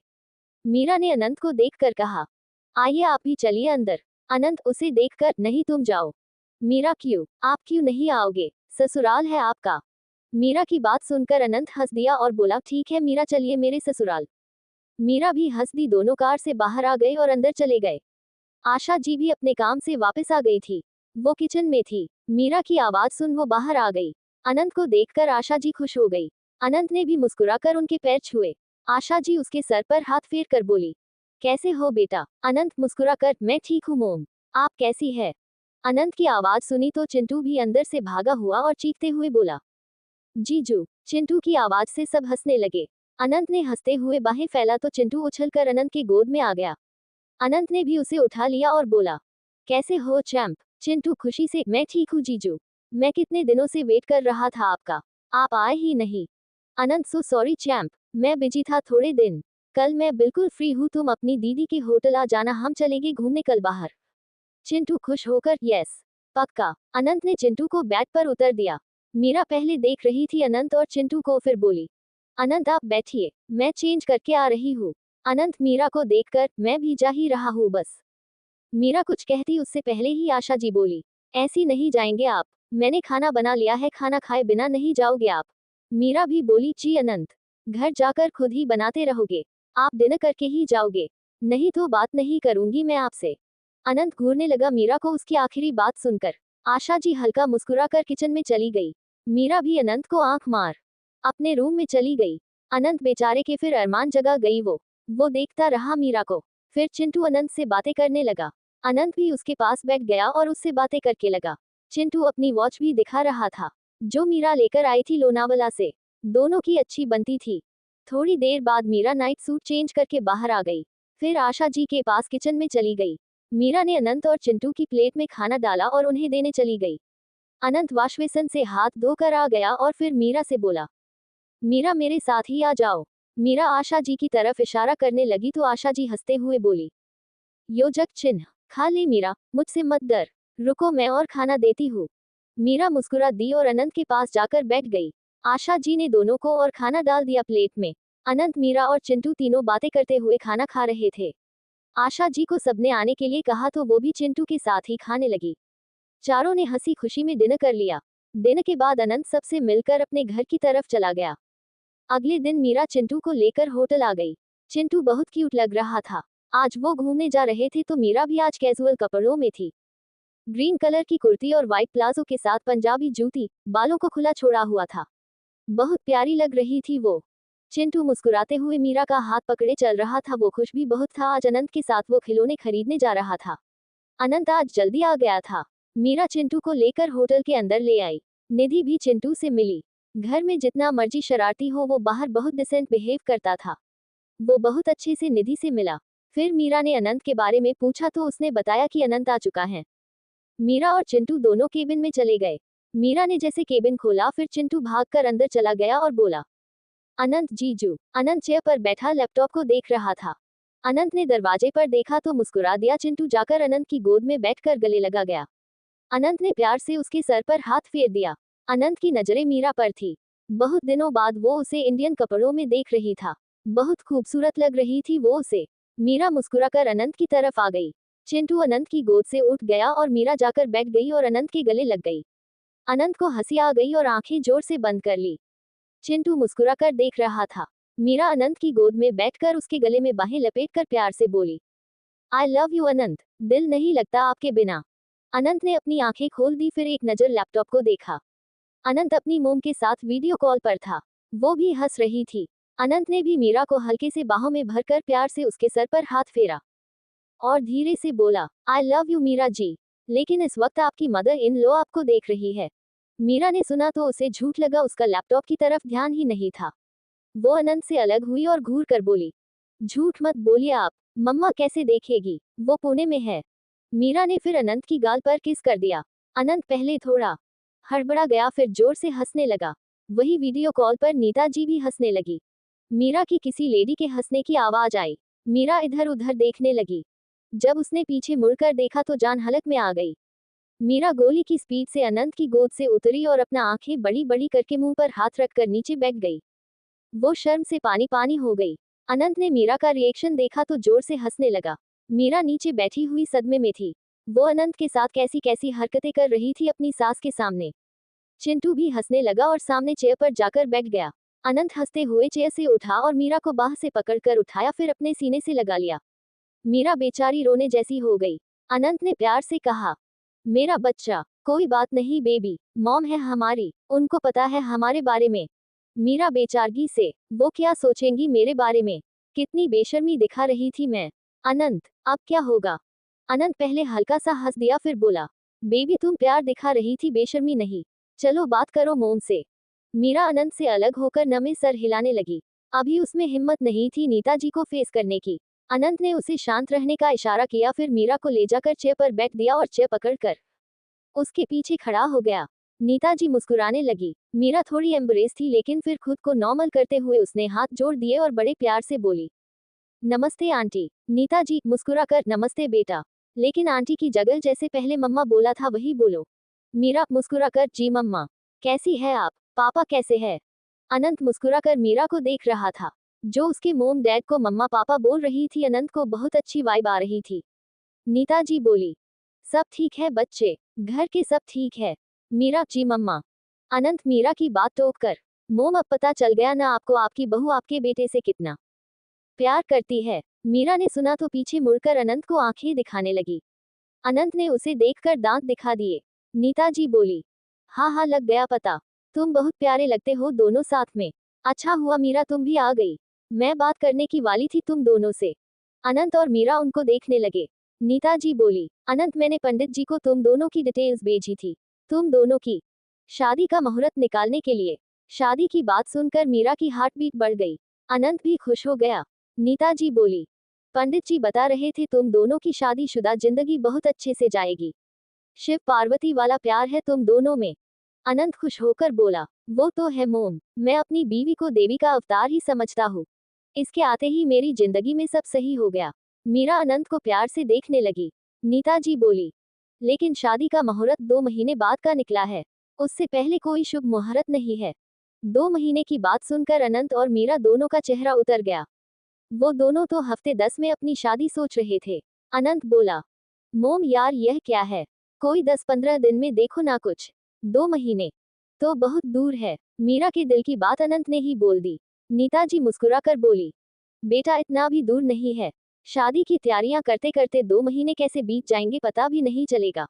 Speaker 1: मीरा ने अनंत को देखकर कहा, आइए आप भी चलिए अंदर। अनंत उसे देखकर, नहीं तुम जाओ। मीरा, क्यों? आप क्यों नहीं आओगे? ससुराल है आपका। मीरा की बात सुनकर अनंत हंस दिया और बोला, ठीक है मीरा, चलिए मेरे ससुराल। मीरा भी हंस दी। दोनों कार से बाहर आ गए और अंदर चले गए। आशा जी भी अपने काम से वापस आ गई थी। वो किचन में थी। मीरा की आवाज सुन वो बाहर आ गई। अनंत को देखकर आशा जी खुश हो गई। अनंत ने भी मुस्कुराकर उनके पैर छुए। आशा जी उसके सर पर हाथ फेर कर बोली, कैसे हो बेटा? अनंत मुस्कुराकर, मैं ठीक हूँ मोम, आप कैसी है? अनंत की आवाज सुनी तो चिंटू भी अंदर से भागा हुआ और चीखते हुए बोला, जीजू। चिंटू की आवाज से सब हंसने लगे। अनंत ने हंसते हुए बाहें फैला तो चिंटू उछलकर अनंत की गोद में आ गया। अनंत ने भी उसे उठा लिया और बोला, कैसे हो चैंप? चिंटू खुशी से, मैं ठीक हूँ जीजू, मैं कितने दिनों से वेट कर रहा था आपका, आप आए ही नहीं। अनंत, सो सॉरी चैंप, मैं बिजी था थोड़े दिन। कल मैं बिल्कुल फ्री हूँ, तुम अपनी दीदी के होटल आ जाना, हम चलेंगे घूमने कल बाहर। चिंटू खुश होकर, यस पक्का। अनंत ने चिंटू को बैग पर उतर दिया। मीरा पहले देख रही थी अनंत और चिंटू को, फिर बोली, अनंत आप बैठिए, मैं चेंज करके आ रही हूँ। अनंत मीरा को देखकर, मैं भी जा ही रहा हूँ बस। मीरा कुछ कहती उससे पहले ही आशा जी बोली, ऐसी नहीं जाएंगे आप, मैंने खाना बना लिया है, खाना खाए बिना नहीं जाओगे आप। मीरा भी बोली, जी अनंत, घर जाकर खुद ही बनाते रहोगे, आप डिनर करके ही जाओगे? नहीं तो बात नहीं करूंगी मैं आपसे। अनंत घूरने लगा मीरा को उसकी आखिरी बात सुनकर। आशा जी हल्का मुस्कुराकर किचन में चली गई। मीरा भी अनंत को आंख मार अपने रूम में चली गई। अनंत बेचारे के फिर अरमान जगा गई वो देखता रहा मीरा को। फिर चिंटू अनंत से बातें करने लगा। अनंत भी उसके पास बैठ गया और उससे बातें करके लगा। चिंटू अपनी वॉच भी दिखा रहा था, जो मीरा लेकर आई थी लोनावला से। दोनों की अच्छी बनती थी। थोड़ी देर बाद मीरा नाइट सूट चेंज करके बाहर आ गई। फिर आशा जी के पास किचन में चली गई। मीरा ने अनंत और चिंटू की प्लेट में खाना डाला और उन्हें देने चली गई। अनंत वाशबेसिन से हाथ धोकर आ गया और फिर मीरा से बोला, मीरा मेरे साथ ही आ जाओ। मीरा आशा जी की तरफ इशारा करने लगी तो आशा जी हंसते हुए बोली, योजक चिन्ह, खा ले मीरा, मुझसे मत डर, रुको मैं और खाना देती हूँ। मीरा मुस्कुरा दी और अनंत के पास जाकर बैठ गई। आशा जी ने दोनों को और खाना डाल दिया प्लेट में। अनंत, मीरा और चिंटू तीनों बातें करते हुए खाना खा रहे थे। आशा जी को सबने आने के लिए कहा तो वो भी चिंटू के साथ ही खाने लगी। चारों ने हंसी खुशी में डिनर कर लिया। डिनर के बाद अनंत सबसे मिलकर अपने घर की तरफ चला गया। अगले दिन मीरा चिंटू को लेकर होटल आ गई। चिंटू बहुत क्यूट लग रहा था। आज वो घूमने जा रहे थे तो मीरा भी आज कैजुअल कपड़ों में थी। ग्रीन कलर की कुर्ती और व्हाइट प्लाजो के साथ पंजाबी जूती, बालों को खुला छोड़ा हुआ था। बहुत प्यारी लग रही थी वो। चिंटू मुस्कुराते हुए मीरा का हाथ पकड़े चल रहा था। वो खुश भी बहुत था। आज अनंत के साथ वो खिलौने खरीदने जा रहा था। अनंत आज जल्दी आ गया था। मीरा चिंटू को लेकर होटल के अंदर ले आई। निधि भी चिंटू से मिली। घर में जितना मर्जी शरारती हो, वो बाहर बहुत डिसेंट बिहेव करता था। वो बहुत अच्छे से निधि से मिला। फिर मीरा ने अनंत के बारे में पूछा तो उसने बताया कि अनंत आ चुका है। मीरा और चिंटू दोनों केबिन में चले गए। मीरा ने जैसे केबिन खोला, फिर चिंटू भागकर अंदर चला गया और बोला, अनंत जीजू। अनंत चेयर पर बैठा लैपटॉप को देख रहा था। अनंत ने दरवाजे पर देखा तो मुस्कुरा दिया। चिंटू जाकर अनंत की गोद में बैठकर गले लगा गया। अनंत ने प्यार से उसके सर पर हाथ फेर दिया। अनंत की नजरें मीरा पर थी। बहुत दिनों बाद वो उसे इंडियन कपड़ों में देख रही था। बहुत खूबसूरत लग रही थी वो उसे। मीरा मुस्कुराकर अनंत की तरफ आ गई। चिंटू अनंत की गोद से उठ गया और मीरा जाकर बैठ गई और अनंत के गले लग गई। अनंत को हंसी आ गई और आंखें जोर से बंद कर ली। चिंटू मुस्कुराकर देख रहा था। मीरा अनंत की गोद में बैठकर उसके गले में बाहें लपेटकर प्यार से बोली, आई लव यू अनंत, दिल नहीं लगता आपके बिना। अनंत ने अपनी आंखें खोल दी, फिर एक नजर लैपटॉप को देखा। अनंत अपनी मोम के साथ वीडियो कॉल पर था। वो भी हंस रही थी। अनंत ने भी मीरा को हल्के से बाहों में भरकर प्यार से उसके सर पर हाथ फेरा और धीरे से बोला, I love you Meera ji, लेकिन इस वक्त आपकी मदर इन लॉ आपको देख रही है। मीरा ने सुना तो उसे झूठ लगा। उसका लैपटॉप की तरफ ध्यान ही नहीं था। वो अनंत से अलग हुई और घूर कर बोली, झूठ मत बोलिए आप, मम्मा कैसे देखेगी, वो पुणे में है। मीरा ने फिर अनंत की गाल पर किस कर दिया। अनंत पहले थोड़ा हड़बड़ा गया, फिर जोर से हंसने लगा। वही वीडियो कॉल पर नीता जी भी हंसने लगी। मीरा की किसी लेडी के हंसने की आवाज आई। मीरा इधर उधर देखने लगी। जब उसने पीछे मुड़कर देखा तो जान हलक में आ गई। मीरा गोली की स्पीड से अनंत की गोद से उतरी और अपना आंखें बड़ी बड़ी करके मुंह पर हाथ रखकर नीचे बैठ गई। वो शर्म से पानी पानी हो गई। अनंत ने मीरा का रिएक्शन देखा तो जोर से हंसने लगा। मीरा नीचे बैठी हुई सदमे में थी। वो अनंत के साथ कैसी कैसी हरकतें कर रही थी अपनी सास के सामने। चिंटू भी हंसने लगा और सामने चेयर पर जाकर बैठ गया। अनंत हंसते हुए चेयर से उठा और मीरा को बाह से पकड़कर उठाया, फिर अपने सीने से लगा लिया। मीरा बेचारी रोने जैसी हो गई। अनंत ने प्यार से कहा, मेरा बच्चा, कोई बात नहीं बेबी, मॉम है हमारी, उनको पता है हमारे बारे में। मीरा बेचारगी से, वो क्या सोचेंगी मेरे बारे में, कितनी बेशर्मी दिखा रही थी मैं। अनंत, अब क्या होगा। अनंत पहले हल्का सा हंस दिया, फिर बोला, बेबी तुम प्यार दिखा रही थी, बेशर्मी नहीं। चलो बात करो मोम से। मीरा अनंत से अलग होकर नमे सर हिलाने लगी। अभी उसमें हिम्मत नहीं थी नीता जी को फेस करने की। अनंत ने उसे शांत रहने का इशारा किया, फिर मीरा को ले जाकर चेयर पर बैठ दिया और चेयर पकड़कर उसके पीछे खड़ा हो गया। नीता जी मुस्कुराने लगी। मीरा थोड़ी एम्बरेस थी, लेकिन फिर खुद को नॉर्मल करते हुए उसने हाथ जोड़ दिए और बड़े प्यार से बोली, नमस्ते आंटी। नीता जी मुस्कुराकर, नमस्ते बेटा। लेकिन आंटी की जगह जैसे पहले मम्मा बोला था वही बोलो। मीरा मुस्कुराकर, जी मम्मा। कैसी है आप, पापा कैसे है। अनंत मुस्कुराकर मीरा को देख रहा था। जो उसके मोम डैड को मम्मा पापा बोल रही थी, अनंत को बहुत अच्छी वाइब आ रही थी। नीता जी बोली, सब ठीक है बच्चे, घर के सब ठीक है। मीरा, जी मम्मा। अनंत मीरा की बात टोक कर, मोम अब पता चल गया ना आपको आपकी बहू आपके बेटे से कितना प्यार करती है। मीरा ने सुना तो पीछे मुड़कर अनंत को आंखें दिखाने लगी। अनंत ने उसे देखकर दांत दिखा दिए। नीता जी बोली, हाँ हाँ लग गया पता, तुम बहुत प्यारे लगते हो दोनों साथ में। अच्छा हुआ मीरा तुम भी आ गई, मैं बात करने की वाली थी तुम दोनों से। अनंत और मीरा उनको देखने लगे। नीता जी बोली, अनंत मैंने पंडित जी को तुम दोनों की डिटेल्स भेजी थी, तुम दोनों की शादी का मुहूर्त निकालने के लिए। शादी की बात सुनकर मीरा की हार्ट बीट बढ़ गई। अनंत भी खुश हो गया। नीता जी बोली, पंडित जी बता रहे थे तुम दोनों की शादीशुदा जिंदगी बहुत अच्छे से जाएगी, शिव पार्वती वाला प्यार है तुम दोनों में। अनंत खुश होकर बोला, वो तो है मोम, मैं अपनी बीवी को देवी का अवतार ही समझता हूँ। इसके आते ही मेरी जिंदगी में सब सही हो गया। मीरा अनंत को प्यार से देखने लगी। नीता जी बोली, लेकिन शादी का मुहूर्त 2 महीने बाद का निकला है, उससे पहले कोई शुभ मुहूर्त नहीं है। 2 महीने की बात सुनकर अनंत और मीरा दोनों का चेहरा उतर गया। वो दोनों तो हफ्ते 10 में अपनी शादी सोच रहे थे। अनंत बोला, मोम यार यह क्या है, कोई 10-15 दिन में देखो ना कुछ, 2 महीने तो बहुत दूर है। मीरा के दिल की बात अनंत ने ही बोल दी। नीता जी मुस्कुराकर बोली, बेटा इतना भी दूर नहीं है, शादी की तैयारियां करते करते 2 महीने कैसे बीत जाएंगे पता भी नहीं चलेगा।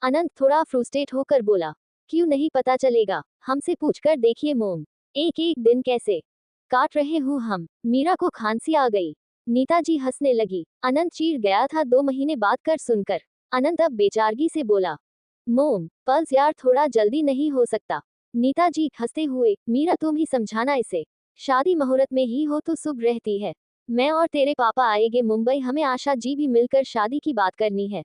Speaker 1: अनंत थोड़ा फ्रस्ट्रेट होकर बोला, क्यों नहीं पता चलेगा, हमसे पूछकर देखिए मोम, एक एक दिन कैसे काट रहे हूँ हम। मीरा को खांसी आ गई। नीता जी हंसने लगी। अनंत चीर गया था 2 महीने बाद कर सुनकर। अनंत अब बेचारगी से बोला, मोम पल्स यार थोड़ा जल्दी नहीं हो सकता। नीता जी हंसते हुए, मीरा तुम ही समझाना इसे, शादी मुहूर्त में ही हो तो शुभ रहती है। मैं और तेरे पापा आएंगे मुंबई, हमें आशा जी भी मिलकर शादी की बात करनी है।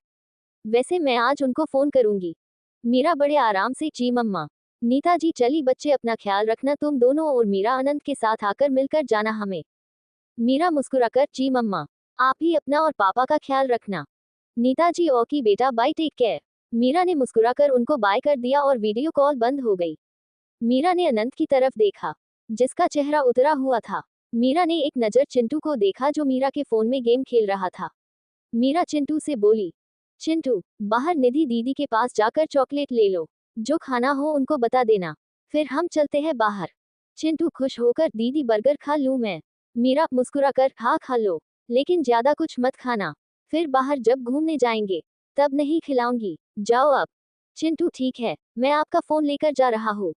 Speaker 1: वैसे मैं आज उनको फोन करूंगी। मीरा बड़े आराम से, जी मम्मा। नीता जी चली बच्चे अपना ख्याल रखना तुम दोनों, और मीरा अनंत के साथ आकर मिलकर जाना हमें। मीरा मुस्कुराकर, जी मम्मा। आप ही अपना और पापा का ख्याल रखना। नीता जी ओके बेटा, बाय, टेक केयर। मीरा ने मुस्कुराकर उनको बाय कर दिया और वीडियो कॉल बंद हो गई। मीरा ने अनंत की तरफ देखा, जिसका चेहरा उतरा हुआ था। मीरा ने एक नजर चिंटू को देखा जो मीरा के फोन में गेम खेल रहा था। मीरा चिंटू से बोली, चिंटू बाहर निधि दीदी के पास जाकर चॉकलेट ले लो, जो खाना हो उनको बता देना, फिर हम चलते हैं बाहर। चिंटू खुश होकर, दीदी बर्गर खा लूं मैं। मीरा मुस्कुराकर, हाँ खा लो, लेकिन ज्यादा कुछ मत खाना, फिर बाहर जब घूमने जाएंगे तब नहीं खिलाऊंगी, जाओ अब। चिंटू ठीक है, मैं आपका फोन लेकर जा रहा हूँ।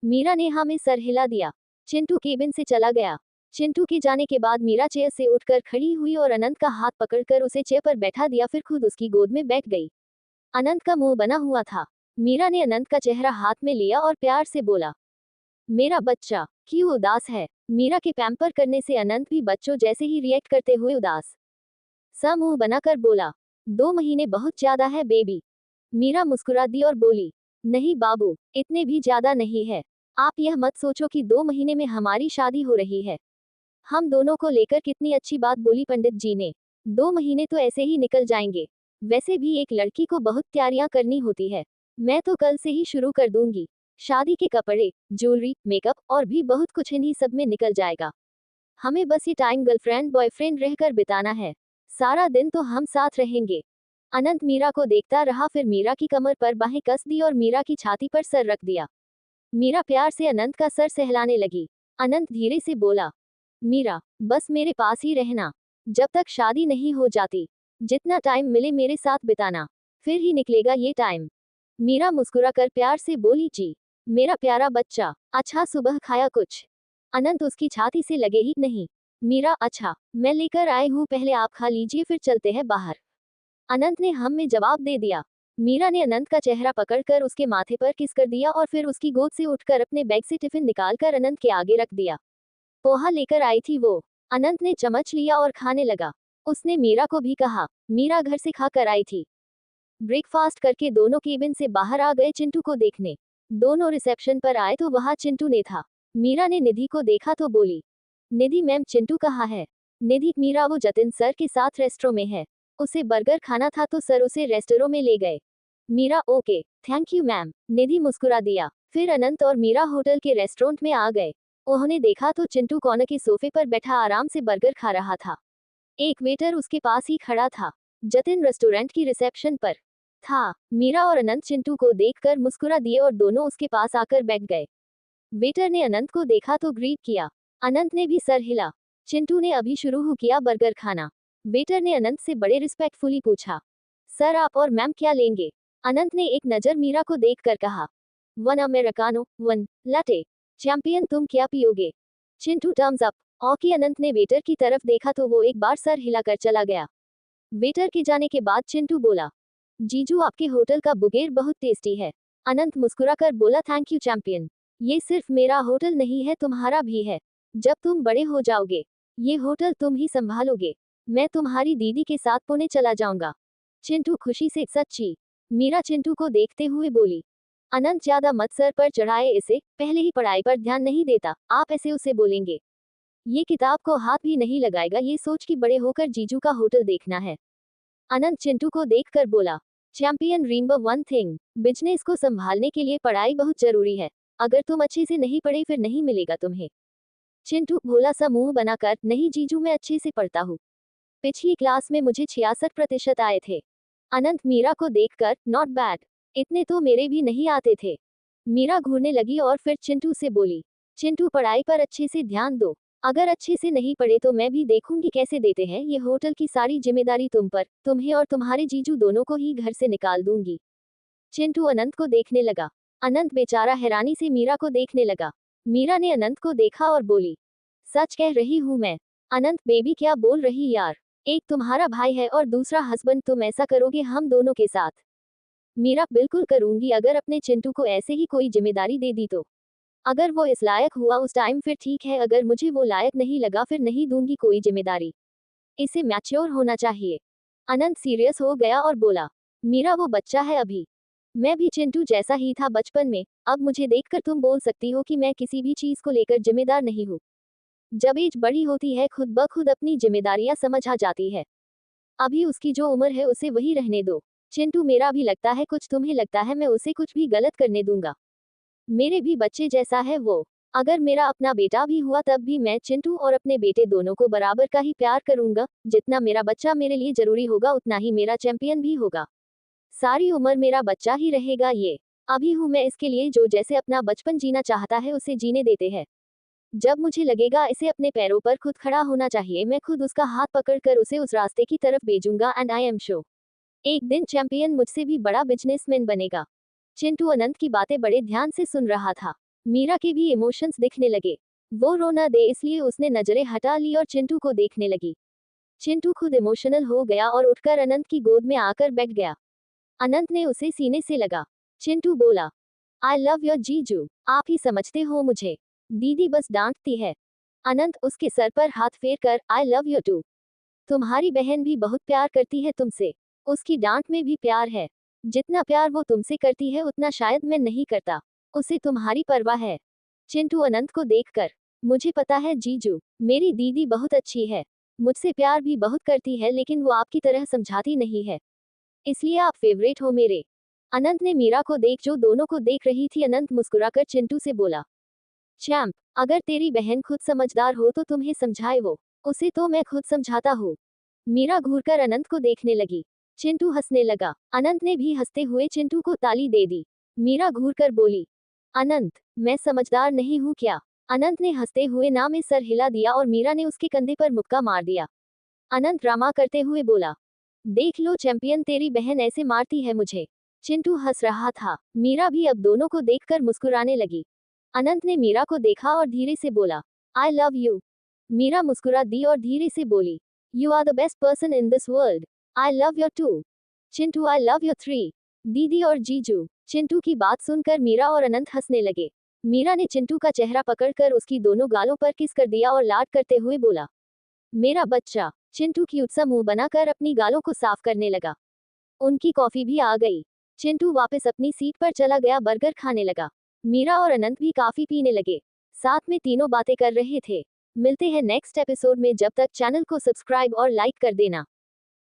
Speaker 1: मीरा ने हाँ में सर हिला दिया। चिंटू केबिन से चला गया। चिंटू के जाने के बाद मीरा चेयर से उठकर खड़ी हुई और अनंत का हाथ पकड़कर उसे चेयर पर बैठा दिया, फिर खुद उसकी गोद में बैठ गई। अनंत का मुंह बना हुआ था। मीरा ने अनंत का चेहरा हाथ में लिया और प्यार से बोला, मेरा बच्चा क्यों उदास है। मीरा के पैम्पर करने से अनंत भी बच्चों जैसे ही रिएक्ट करते हुए उदास सा मुंह बनाकर बोला, 2 महीने बहुत ज्यादा है बेबी। मीरा मुस्कुरा दी और बोली, नहीं बाबू, इतने भी ज्यादा नहीं है। आप यह मत सोचो कि 2 महीने में हमारी शादी हो रही है। हम दोनों को लेकर कितनी अच्छी बात बोली पंडित जी ने। 2 महीने तो ऐसे ही निकल जाएंगे। वैसे भी एक लड़की को बहुत तैयारियां करनी होती है। मैं तो कल से ही शुरू कर दूंगी। शादी के कपड़े, ज्वेलरी, मेकअप और भी बहुत कुछ इन्हीं सब में निकल जाएगा। हमें बस ये टाइम गर्लफ्रेंड बॉयफ्रेंड रहकर बिताना है। सारा दिन तो हम साथ रहेंगे। अनंत मीरा को देखता रहा, फिर मीरा की कमर पर बाहें कस दी और मीरा की छाती पर सर रख दिया। मीरा प्यार से अनंत का सर सहलाने लगी। अनंत धीरे से बोला, मीरा, बस मेरे पास ही रहना, जब तक शादी नहीं हो जाती। जितना टाइम मिले मेरे साथ बिताना, फिर ही निकलेगा ये टाइम। मीरा मुस्कुराकर प्यार से बोली, जी मेरा प्यारा बच्चा, अच्छा सुबह खाया कुछ? अनंत उसकी छाती से लगे ही नहीं। मीरा, अच्छा, मैं लेकर आई हूँ, पहले आप खा लीजिए फिर चलते हैं बाहर। अनंत ने हम में जवाब दे दिया। मीरा ने अनंत का चेहरा पकड़कर उसके माथे पर किस कर दिया और फिर उसकी गोद से उठकर अपने बैग से टिफिन निकालकर अनंत के आगे रख दिया। पोहा लेकर आई थी वो। अनंत ने चम्मच लिया और खाने लगा। उसने मीरा को भी कहा, मीरा घर से खा कर आई थी। ब्रेकफास्ट करके दोनों केबिन से बाहर आ गए चिंटू को देखने। दोनों रिसेप्शन पर आए तो वहां चिंटू ने था। मीरा ने निधि को देखा तो बोली, निधि मैम, चिंटू कहाँ है? निधि, मीरा वो जतिन सर के साथ रेस्टोरों में है। उसे बर्गर खाना था तो सर उसे रेस्टोरों में ले गए। Meera, okay, thank you ma'am. Nidhi मुस्कुरा दिया। फिर अनंत और मीरा होटल के रेस्टोरेंट में आ गए। उन्होंने देखा तो चिंटू कॉर्नर के सोफे पर बैठा आराम से बर्गर खा रहा था। एक वेटर उसके पास ही खड़ा था। जतिन रेस्टोरेंट की रिसेप्शन पर था। मीरा और अनंत चिंटू को देखकर मुस्कुरा दिए और दोनों उसके पास आकर बैठ गए। वेटर ने अनंत को देखा तो ग्रीट किया। अनंत ने भी सर हिला। चिंटू ने अभी शुरू किया बर्गर खाना। वेटर ने अनंत से बड़े रिस्पेक्टफुली पूछा, सर आप और मैम क्या लेंगे? अनंत ने एक नजर मीरा को देखकर कहा, 1 अमेरिकानो, 1 लाटे। चैंपियन, तुम क्या पियोगे? Chintu, terms up. ओके। अनंत ने वेटर की तरफ देखा तो वो एक बार सर हिलाकर चला गया। वेटर के जाने के बाद चिंटू बोला, जीजू आपके होटल का बुगेर बहुत टेस्टी है। अनंत मुस्कुराकर बोला, थैंक यू चैंपियन। ये सिर्फ मेरा होटल नहीं है, तुम्हारा भी है। जब तुम बड़े हो जाओगे, ये होटल तुम ही संभालोगे। मैं तुम्हारी दीदी के साथ पुणे चला जाऊंगा। चिंटू खुशी से, सच्ची? मीरा चिंटू को देखते हुए बोली, अनंत ज्यादा मत सर पर चढ़ाए इसे, पहले ही पढ़ाई पर ध्यान नहीं देता, आप ऐसे उसे बोलेंगे। ये किताब को हाथ भी नहीं लगाएगा, ये सोच कि बड़े होकर जीजू का होटल देखना है। अनंत चिंटू को देखकर बोला, champion, remember one thing, business को संभालने के लिए पढ़ाई बहुत जरूरी है। अगर तुम अच्छे से नहीं पढ़े फिर नहीं मिलेगा तुम्हें। चिंटू भोला सा मुंह बनाकर, नहीं जीजू, मैं अच्छे से पढ़ता हूँ। पिछली क्लास में मुझे 66% आए थे। अनंत मीरा को देखकर, नॉट बैड, इतने तो मेरे भी नहीं आते थे। मीरा घूरने लगी और फिर चिंटू से बोली, चिंटू पढ़ाई पर अच्छे से ध्यान दो। अगर अच्छे से नहीं पढ़े तो मैं भी देखूंगी कैसे देते हैं। ये होटल की सारी जिम्मेदारी तुम पर, तुम्हें और तुम्हारे जीजू दोनों को ही घर से निकाल दूंगी। चिंटू अनंत को देखने लगा। अनंत बेचारा हैरानी से मीरा को देखने लगा। मीरा ने अनंत को देखा और बोली, सच कह रही हूँ मैं। अनंत, बेबी क्या बोल रही यार? एक तुम्हारा भाई है और दूसरा हस्बैंड, तुम ऐसा करोगे हम दोनों के साथ? मीरा, बिल्कुल करूंगी, अगर अपने चिंटू को ऐसे ही कोई जिम्मेदारी दे दी तो। अगर वो इस लायक हुआ उस टाइम फिर ठीक है, अगर मुझे वो लायक नहीं लगा फिर नहीं दूंगी कोई जिम्मेदारी। इसे मैच्योर होना चाहिए। अनंत सीरियस हो गया और बोला, मीरा वो बच्चा है अभी। मैं भी चिंटू जैसा ही था बचपन में। अब मुझे देखकर तुम बोल सकती हो कि मैं किसी भी चीज को लेकर जिम्मेदार नहीं हूँ। जब एज बड़ी होती है खुद ब खुद अपनी जिम्मेदारियां समझ आ जाती है। अभी उसकी जो उम्र है उसे वही रहने दो। चिंटू, मेरा भी लगता है कुछ तुम्हें लगता है मैं उसे कुछ भी गलत करने दूंगा। मेरे भी बच्चे जैसा है वो। अगर मेरा अपना बेटा भी हुआ तब भी मैं चिंटू और अपने बेटे दोनों को बराबर का ही प्यार करूंगा। जितना मेरा बच्चा मेरे लिए जरूरी होगा उतना ही मेरा चैंपियन भी होगा। सारी उम्र मेरा बच्चा ही रहेगा ये। अभी हूं मैं इसके लिए जो जैसे अपना बचपन जीना चाहता है उसे जीने देते हैं। जब मुझे लगेगा इसे अपने पैरों पर खुद खड़ा होना चाहिए मैं खुद उसका हाथ पकड़कर उसे उस रास्ते की तरफ भेजूंगा एंड आई एम श्योर एक दिन चैंपियन मुझसे भी बड़ा बिजनेसमैन बनेगा। चिंटू अनंत की बातें बड़े ध्यान से सुन रहा था। मीरा के भी इमोशंस दिखने लगे। वो रो न दे इसलिए उसने नजरें हटा ली और चिंटू को देखने लगी। चिंटू खुद इमोशनल हो गया और उठकर अनंत की गोद में आकर बैठ गया। अनंत ने उसे सीने से लगा। चिंटू बोला, आई लव योर जीजू, आप ही समझते हो मुझे, दीदी बस डांटती है। अनंत उसके सर पर हाथ फेर कर, आई लव यू टू, तुम्हारी बहन भी बहुत प्यार करती है तुमसे। उसकी डांट में भी प्यार है। जितना प्यार वो तुमसे करती है उतना शायद मैं नहीं करता। उसे तुम्हारी परवाह है। चिंटू अनंत को देखकर, मुझे पता है जीजू, मेरी दीदी बहुत अच्छी है। मुझसे प्यार भी बहुत करती है लेकिन वो आपकी तरह समझाती नहीं है। इसलिए आप फेवरेट हो मेरे। अनंत ने मीरा को देख जो दोनों को देख रही थी। अनंत मुस्कुराकर चिंटू से बोला, चैंप, अगर तेरी बहन खुद समझदार हो तो तुम्हें समझाए वो। उसे तो मैं खुद समझाता हूँ। मीरा घूरकर अनंत को देखने लगी। चिंटू हंसने लगा। अनंत ने भी हंसते हुए चिंटू को ताली दे दी। मीरा घूरकर बोली, अनंत, मैं समझदार नहीं हूँ क्या? अनंत ने हंसते हुए ना में सर हिला दिया और मीरा ने उसके कंधे पर मुक्का मार दिया। अनंत ड्रामा करते हुए बोला, देख लो चैंपियन, तेरी बहन ऐसे मारती है मुझे। चिंटू हंस रहा था। मीरा भी अब दोनों को देखकर मुस्कुराने लगी। अनंत ने मीरा को देखा और धीरे से बोला, आई लव यू। मीरा मुस्कुरा दी और धीरे से बोली, you are the best person in this world. I love your too. Chintu, I love your three. दीदी और जीजू। चिंटू की बात सुनकर मीरा और अनंत हंसने लगे। मीरा ने चिंटू का चेहरा पकड़कर उसकी दोनों गालों पर किस कर दिया और लाड करते हुए बोला, मेरा बच्चा। चिंटू क्यूट सा मुंह बनाकर अपनी गालों को साफ करने लगा। उनकी कॉफी भी आ गई। चिंटू वापस अपनी सीट पर चला गया बर्गर खाने लगा। मीरा और अनंत भी काफी पीने लगे। साथ में तीनों बातें कर रहे थे। मिलते हैं नेक्स्ट एपिसोड में, जब तक चैनल को सब्सक्राइब और लाइक कर देना।